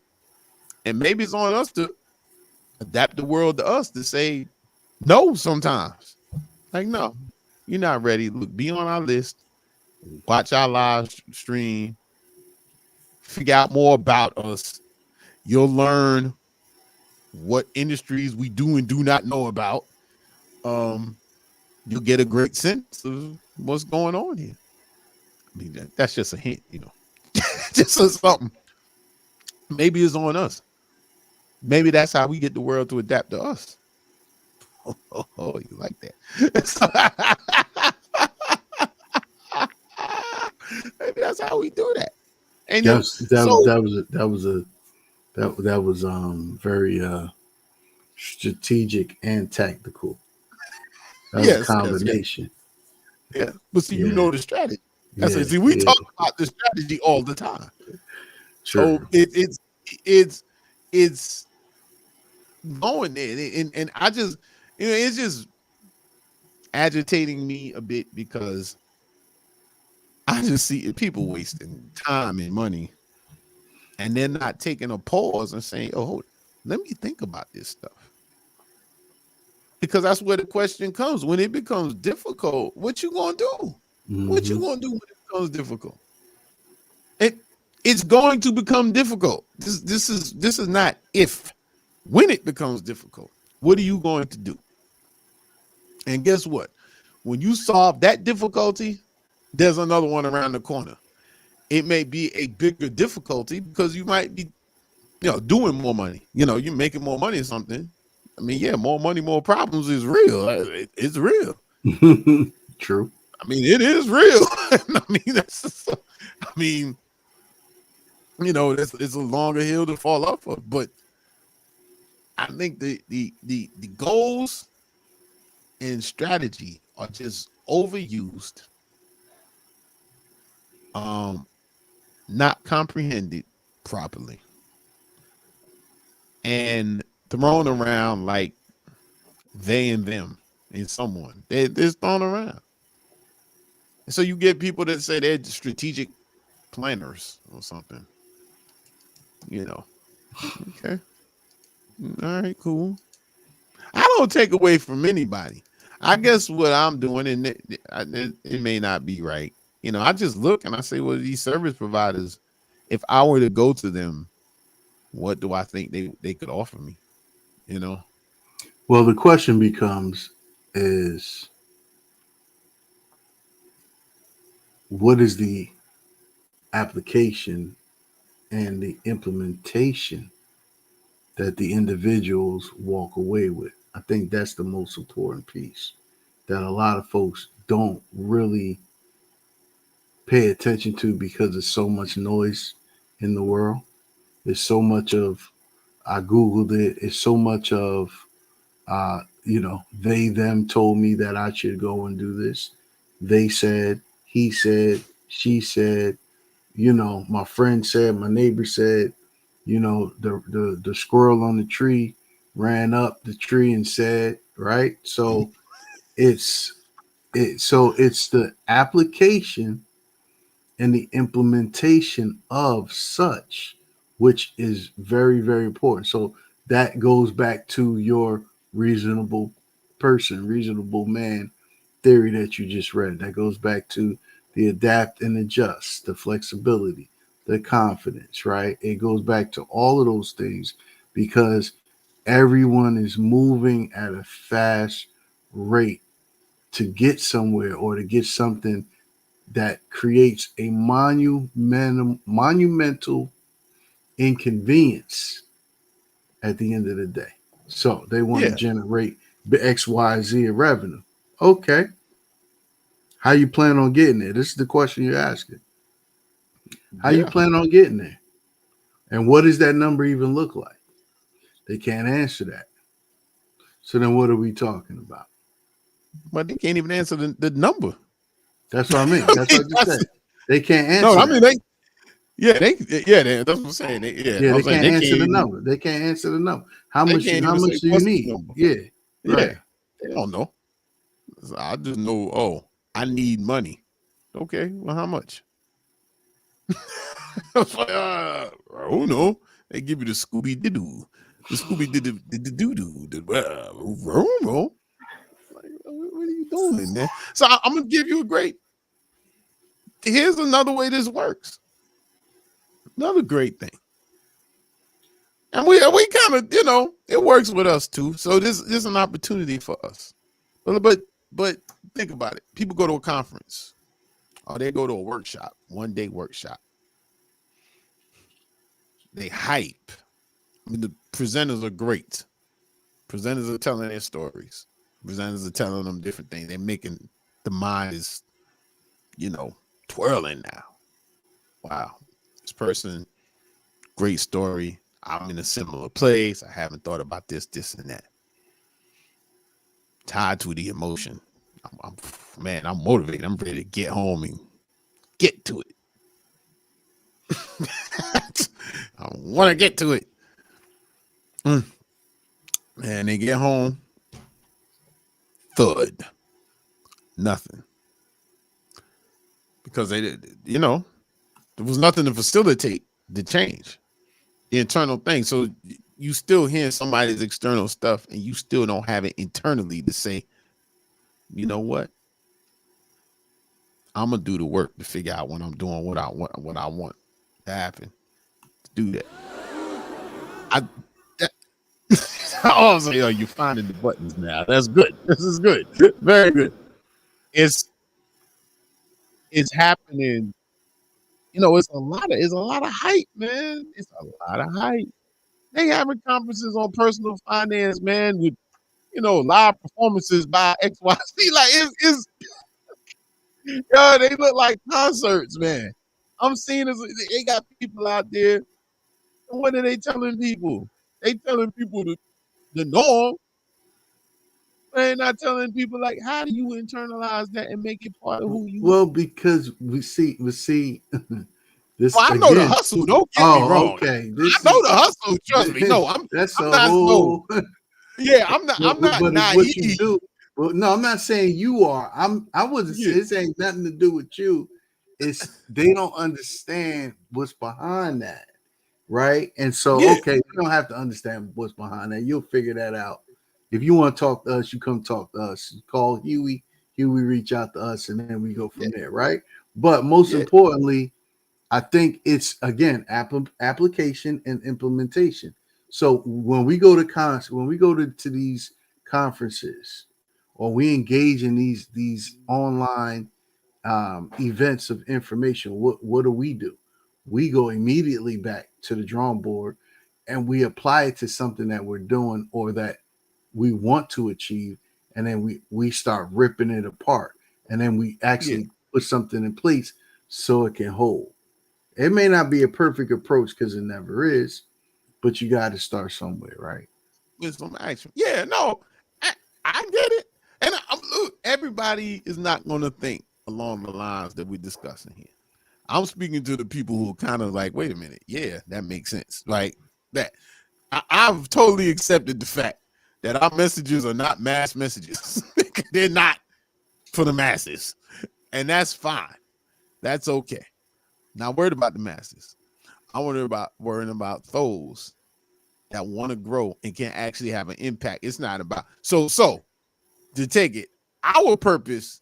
And maybe it's on us to adapt the world to us to say no sometimes. Like, no, you're not ready. Look, be on our list. Watch our live stream. Figure out more about us. You'll learn what industries we do and do not know about. You'll get a great sense of what's going on here. I mean, that's just a hint, just something. Maybe it's on us. Maybe that's how we get the world to adapt to us. Oh, you like that? Maybe that's how we do that. And that was very strategic and tactical. That was a combination. Yes. But see, you know the strategy. See, we talk about the strategy all the time. True. So it's going there, and I just it's just agitating me a bit because I just see people wasting time and money, and they're not taking a pause and saying, "Oh, let me think about this stuff." Because that's where the question comes. When it becomes difficult, what you gonna do? What you gonna do when it becomes difficult? It's going to become difficult. This is not if. When it becomes difficult, what are you going to do? And guess what? When you solve that difficulty, there's another one around the corner. It may be a bigger difficulty because you might be, doing more money. You're making more money or something. I mean, yeah, more money, more problems is real. It's real. True. I mean, it is real. I mean, it's a longer hill to fall off of. But I think the goals and strategy are just overused, not comprehended properly, and thrown around like they and them and someone. They're thrown around. So you get people that say they're strategic planners or something. Okay. All right, cool. I don't take away from anybody. I guess what I'm doing, and it may not be right. I just look and I say, well, these service providers, if I were to go to them, what do I think they could offer me? Well, the question becomes is, what is the application and the implementation that the individuals walk away with? I think that's the most important piece that a lot of folks don't really pay attention to because there's so much noise in the world. There's so much of, I Googled it, it's so much of, they, them told me that I should go and do this. They said, he said, she said, my friend said, my neighbor said, the squirrel on the tree ran up the tree and said, right? So it's the application and the implementation of such, which is very, very important. So that goes back to your reasonable man theory that you just read. That goes back to the adapt and adjust, the flexibility, the confidence, right? It goes back to all of those things because everyone is moving at a fast rate to get somewhere or to get something that creates a monumental inconvenience at the end of the day. So they want to generate X, Y, Z in revenue. Okay. How you plan on getting there? This is the question you're asking. How you plan on getting there? And what does that number even look like? They can't answer that. So then what are we talking about? But they can't even answer the number. That's what I mean. That's what I just said. They can't answer. No, I mean that's what I'm saying. They can't answer the number. They can't answer the number. How much do you need? Yeah. Right. They don't know. I just know, I need money. Okay, well, how much? I was like, I don't know. They give you the Scooby Doo. The Scooby Doo doo. What are you doing, man? So I'm gonna give you here's another way this works. Another great thing. And we kind of, it works with us too. So this is an opportunity for us. But think about it. People go to a conference or they go to a workshop, 1-day workshop. They hype. I mean, the presenters are great. Presenters are telling their stories. Presenters are telling them different things. They're making the mind is, twirling now. Wow. This person, great story. I'm in a similar place. I haven't thought about this, and that. Tied to the emotion. I'm motivated. I'm ready to get home and get to it. I want to get to it. And they get home. Thud. Nothing. Because there was nothing to facilitate the change, the internal thing. So you still hearing somebody's external stuff and you still don't have it internally to say, you know what? I'm going to do the work to figure out when I'm doing what I want to happen. To do that. I was like, you're finding the buttons now. That's good. This is good. Very good. It's it's happening. It's a lot of hype, man. It's a lot of hype. They having conferences on personal finance, man, with live performances by XYZ. Like it's yo, they look like concerts, man. I'm seeing this. They got people out there. And what are they telling people? They telling people the norm. They're not telling people like, how do you internalize that and make it part of who you are? Well, because we see this I know the again. hustle. Don't get me wrong. Okay. I know the hustle. Trust me. No, I'm not whole. Yeah, I'm not but naive. What you do. Well, no, I'm not saying you are. I wasn't saying this ain't nothing to do with you. It's they don't understand what's behind that, right? And so, okay, you don't have to understand what's behind that. You'll figure that out. If you want to talk to us, you come talk to us. Call Huey. Huey reach out to us, and then we go from there, right? But most importantly, I think it's again application and implementation. So when we go to these conferences, or we engage in these online events of information, what do? We go immediately back to the drawing board, and we apply it to something that we're doing or that we want to achieve, and then we start ripping it apart, and then we actually put something in place so it can hold. It may not be a perfect approach because it never is, but you got to start somewhere, right? With some action. Yeah, no, I get it. And look, everybody is not going to think along the lines that we're discussing here. I'm speaking to the people who kind of like, wait a minute. Yeah, that makes sense. Like that. I've totally accepted the fact that our messages are not mass messages. They're not for the masses. And that's fine. That's okay. Not worried about the masses. I'm worrying about those that want to grow and can actually have an impact. It's not about so to take it. Our purpose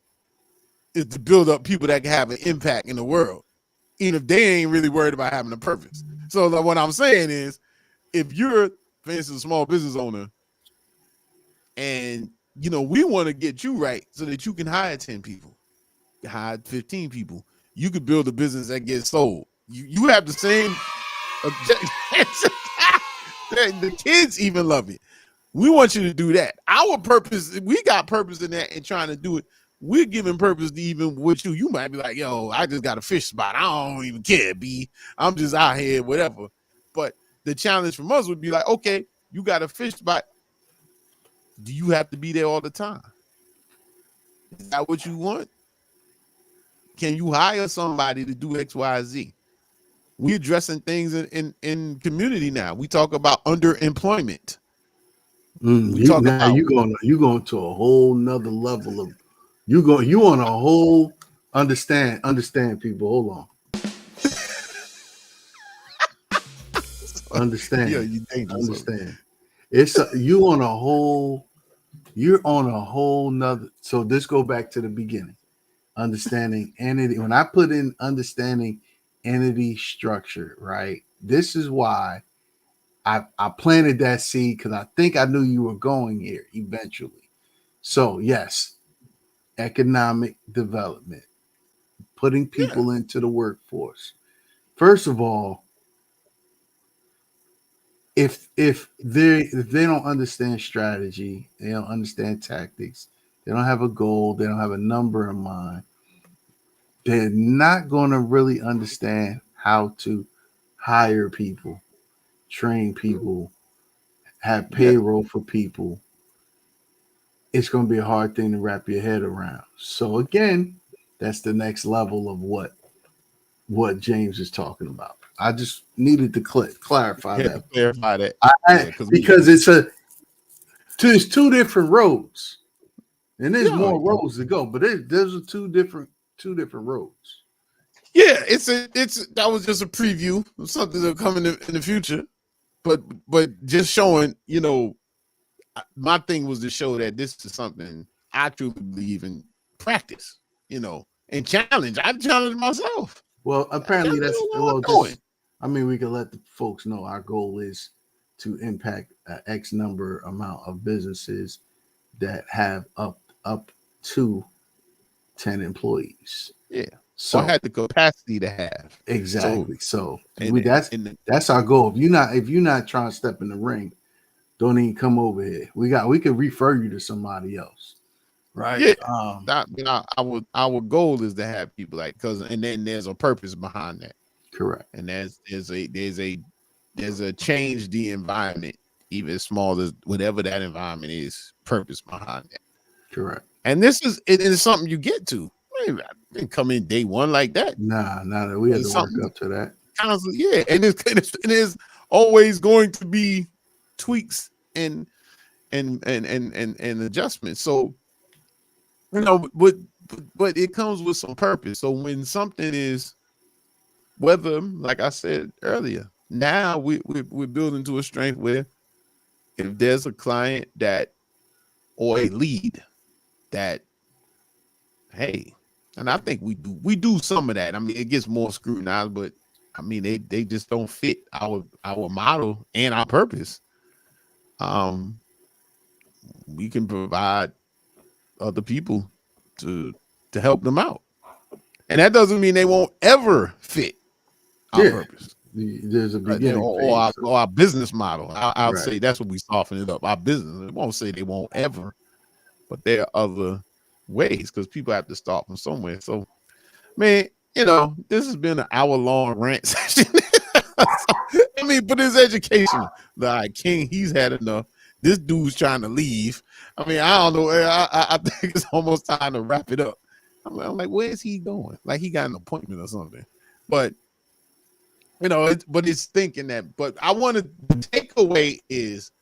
is to build up people that can have an impact in the world, even if they ain't really worried about having a purpose. So what I'm saying is, if you're, for instance, a small business owner, and we want to get you right so that you can hire 10 people, hire 15 people, you could build a business that gets sold. You have the same objective. The kids even love it. We want you to do that. Our purpose, we got purpose in that and trying to do it. We're giving purpose to even with you. You might be like, yo, I just got a fish spot. I don't even care, B. I'm just out here, whatever. But the challenge from us would be like, okay, you got a fish spot. Do you have to be there all the time? Is that what you want? Can you hire somebody to do X, Y, Z? We're addressing things in community now. We talk about underemployment. You going to a whole nother level of you want a whole understand people. Hold on. Understand. Yeah, you dangerous. Understand. You're on a whole nother. So this go back to the beginning. Understanding entity. When I put in understanding entity structure, right? This is why I planted that seed, because I think I knew you were going here eventually. So yes, economic development, putting people into the workforce. First of all, if they don't understand strategy, they don't understand tactics, they don't have a goal, they don't have a number in mind, they're not going to really understand how to hire people, train people, have payroll for people. It's going to be a hard thing to wrap your head around. So again, that's the next level of what James is talking about. I just needed to clarify that. Clarify that. Because there's two different roads, and there's more roads to go, but there's two different roads. Yeah, that was just a preview of something that'll come in the future, but just showing, my thing was to show that this is something I truly believe in practice, and challenge. I challenge myself. Well, apparently we can let the folks know our goal is to impact an X number amount of businesses that have up to 10 employees. Yeah. or So had the capacity to have. exactly. So And, that's our goal. If you're not trying to step in the ring, don't even come over here. We could refer you to somebody else. Right. yeah, our goal is to have people like, because, and then there's a purpose behind that. Correct. And there's a change the environment, even as small as whatever that environment is, purpose behind that. Correct. And it is something you get to. I didn't come in day one like that. Nah, we had to work up to that. Constantly, yeah. And it is always going to be tweaks and adjustments. So, but it comes with some purpose. So when something is, whether, like I said earlier, now we're building to a strength where if there's a client or a lead that, hey, and I think we do some of that. I mean, it gets more scrutinized, but I mean, they just don't fit our model and our purpose. We can provide other people to help them out, and that doesn't mean they won't ever fit our purpose. There's a beginning or our business model. I'll right. say that's what we soften it up. Our business. It won't say they won't ever, but there are other ways, because people have to start from somewhere. So, man, this has been an hour-long rant session. I mean, but it's educational. Like King, he's had enough. This dude's trying to leave. I mean, I don't know. I think it's almost time to wrap it up. I'm like, where is he going? Like he got an appointment or something. But but it's thinking that. But I wanted, the takeaway is,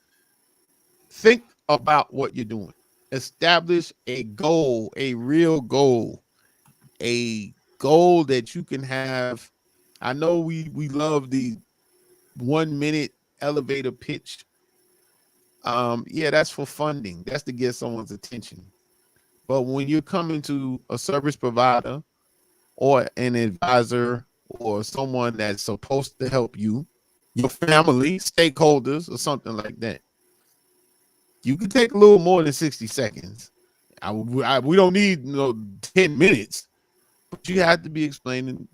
think about what you're doing. Establish a goal, a real goal, a goal that you can have. I know we love the 1 minute elevator pitch. Yeah, that's for funding. That's to get someone's attention. But when you're coming to a service provider or an advisor or someone that's supposed to help you, your family, stakeholders, or something like that, you can take a little more than 60 seconds. We don't need 10 minutes, but you have to be explain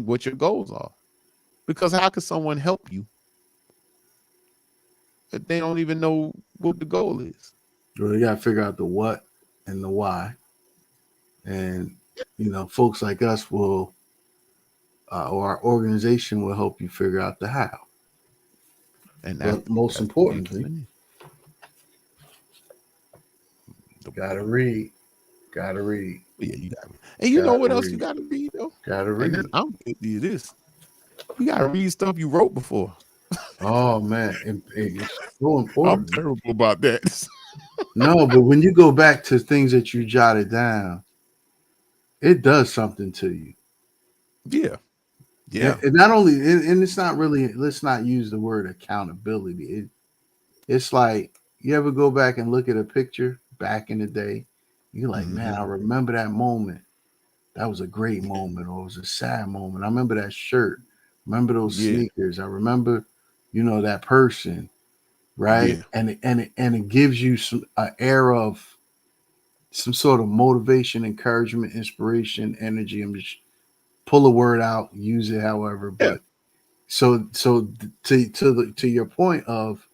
what your goals are. Because how can someone help you if they don't even know what the goal is? Well, you got to figure out the what and the why. And, folks like us will, or our organization will help you figure out the how. And but most importantly, gotta read. Yeah, you got to. And you know what else you got to read, though? Gotta read. I'm going to do this. You got to read stuff you wrote before. Oh, man. It's so important. I'm terrible about that. No, but when you go back to things that you jotted down, it does something to you. Yeah. And not only, and it's not really, let's not use the word accountability. It's like, you ever go back and look at a picture back in the day, you're like, man, I remember that moment. That was a great moment, or it was a sad moment. I remember that shirt. Remember those sneakers. I remember, that person, right? Yeah. And it gives you an air of some sort of motivation, encouragement, inspiration, energy. I'm just pull a word out, use it however. But so to your point of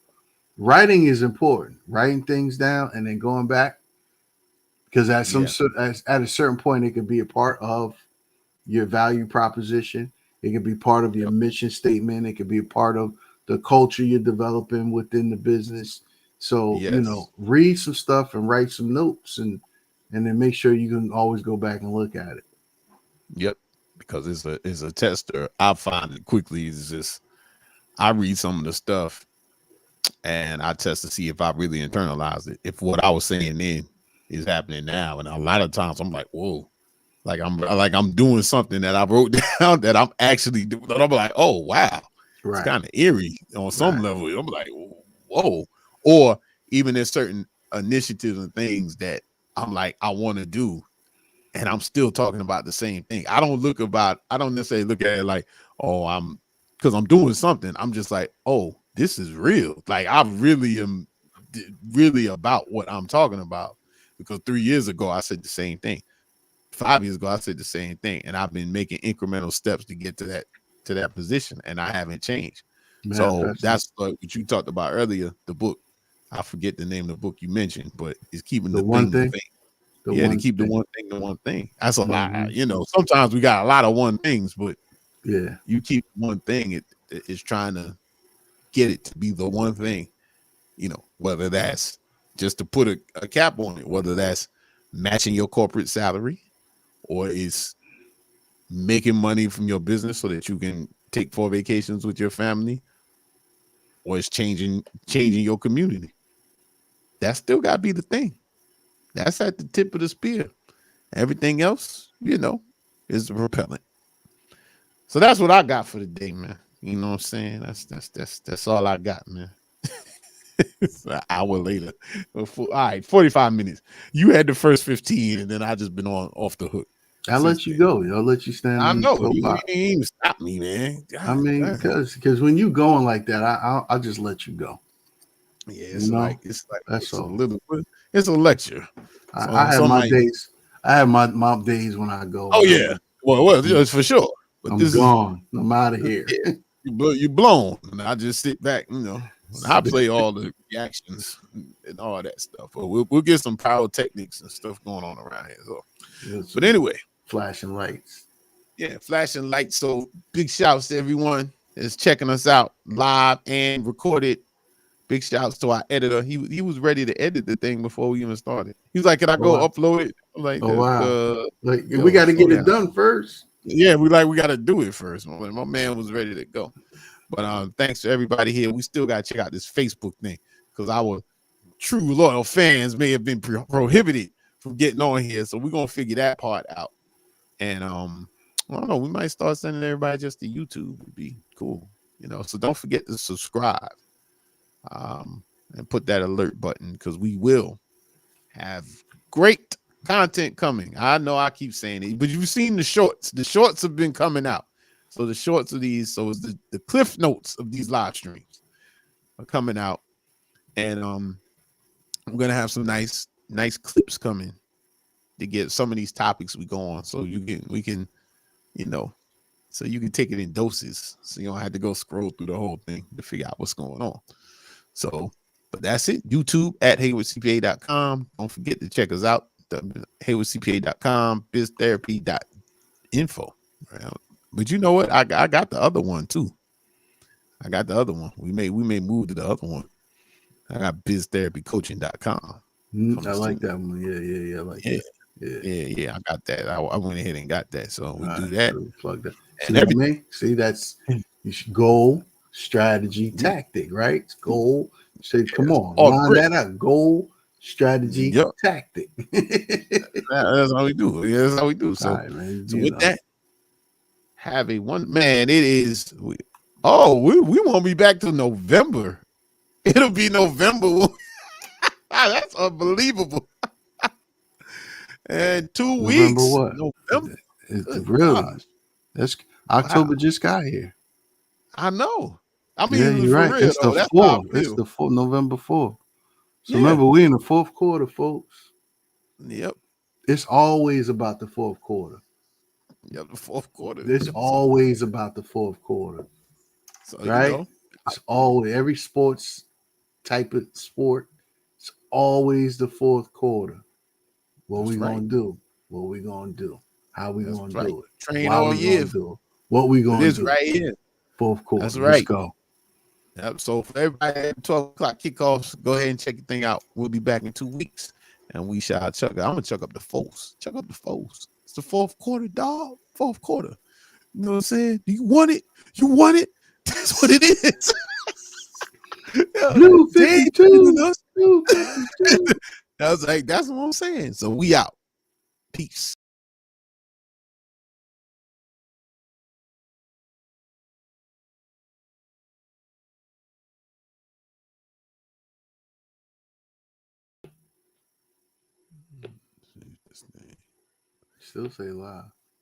writing is important. Writing things down and then going back, because at a certain point, it could be a part of your value proposition. It could be part of your mission statement. It could be a part of the culture you're developing within the business. So, read some stuff and write some notes and then make sure you can always go back and look at it. Yep. Because it's a tester. I find it quickly is just, I read some of the stuff and I test to see if I really internalized it. If what I was saying then is happening now. And a lot of times I'm like, whoa. Like I'm doing something that I wrote down that I'm actually doing. I'm like, oh wow, it's kind of eerie on some level. I'm like, whoa. Or even there's certain initiatives and things that I'm like, I want to do, and I'm still talking about the same thing. I don't necessarily look at it like, oh, because I'm doing something. I'm just like, oh, this is real. Like I really am really about what I'm talking about. Because 3 years ago I said the same thing. 5 years ago, I said the same thing, and I've been making incremental steps to get to that position, and I haven't changed. So that's like what you talked about earlier. The book, I forget the name of the book you mentioned, but it's keeping the one thing. thing. To keep the one thing the one thing. That's a lot. You know, sometimes we got a lot of one things, but yeah, you keep one thing. It's trying to get it to be the one thing. You know, whether that's just to put a cap on it, whether that's matching your corporate salary, or is making money from your business so that you can take 4 vacations with your family, or it's changing your community. That still got to be the thing. That's at the tip of the spear. Everything else, you know, is the propellant. So that's what I got for the day, man. You know what I'm saying? That's all I got, man. It's an hour later. All right, 45 minutes. You had the first 15, and then I just been off the hook. I'll let you go. I'll let you stand. I know. You ain't even stop me, man. God, I mean, because when you going like that, I'll just let you go. Yeah, it's like that's it's all. It's a lecture. I have my days. I have my days when I go. Oh yeah. Well, for sure. But I'm gone. I'm out of here. You blown. And I just sit back, you know. I play all the reactions and all that stuff. But we'll get some pyrotechnics and stuff going on around here. So, but anyway, flashing lights. Yeah, flashing lights. So big shouts to everyone that's checking us out live and recorded. Big shouts to our editor. He was ready to edit the thing before we even started. He was like, "Can I go upload it?" I'm like, we got to get it done first. Yeah, we got to do it first. My man was ready to go. But thanks to everybody here. We still got to check out this Facebook thing because our true loyal fans may have been prohibited from getting on here. So we're gonna figure that part out. And I don't know. We might start sending everybody just to YouTube. Would be cool, you know. So don't forget to subscribe, and put that alert button because we will have great content coming. I know I keep saying it, but you've seen the shorts. The shorts have been coming out. So the shorts of these, so it's the cliff notes of these live streams are coming out, and we're gonna have some nice clips coming to get some of these topics we go on. So we can, you know, so you can take it in doses, so you don't have to go scroll through the whole thing to figure out what's going on. So, but that's it. YouTube at HeywardCPA.com. Don't forget to check us out. HeywardCPA.com, biztherapy.info. But you know what? I got the other one too. I got the other one. We may move to the other one. I got biztherapycoaching.com. I like that one. Yeah. I like that. Yeah. I got that. I went ahead and got that. So we do that. Plug that. See, that's goal, strategy, tactic, right? It's goal. Say, come on, line that up. Goal, strategy, tactic. That's how we do. Yeah, that's how we do. So, right, man, so with that, have a one, man. It is. We won't be back till November. It'll be November. That's unbelievable. And 2 weeks. What? November. It's really. That's October just got here. I know. I mean, yeah, you're right. Real, it's the 4th. It's the 4th, November 4th. So remember, we're in the 4th quarter, folks. Yep. It's always about the 4th quarter. Yep, the 4th quarter. It's always about the 4th quarter. So, right? You know, it's always every sports type of sport. It's always the 4th quarter. What we gonna do? What we gonna do? How we gonna do it? Train Why all we year. gonna do it? What we gonna do? Right here. 4th quarter. That's right. Let's go. Yep. So for everybody at 12 o'clock kickoffs, go ahead and check your thing out. We'll be back in 2 weeks, and we shall chuck. I'm gonna chuck up the foes. Chuck up the foes. It's the 4th quarter, dog. 4th quarter. You know what I'm saying? Do you want it? You want it? That's what it is. Blue 52. Blue 52. That's what I'm saying. So we out. Peace. Still say live.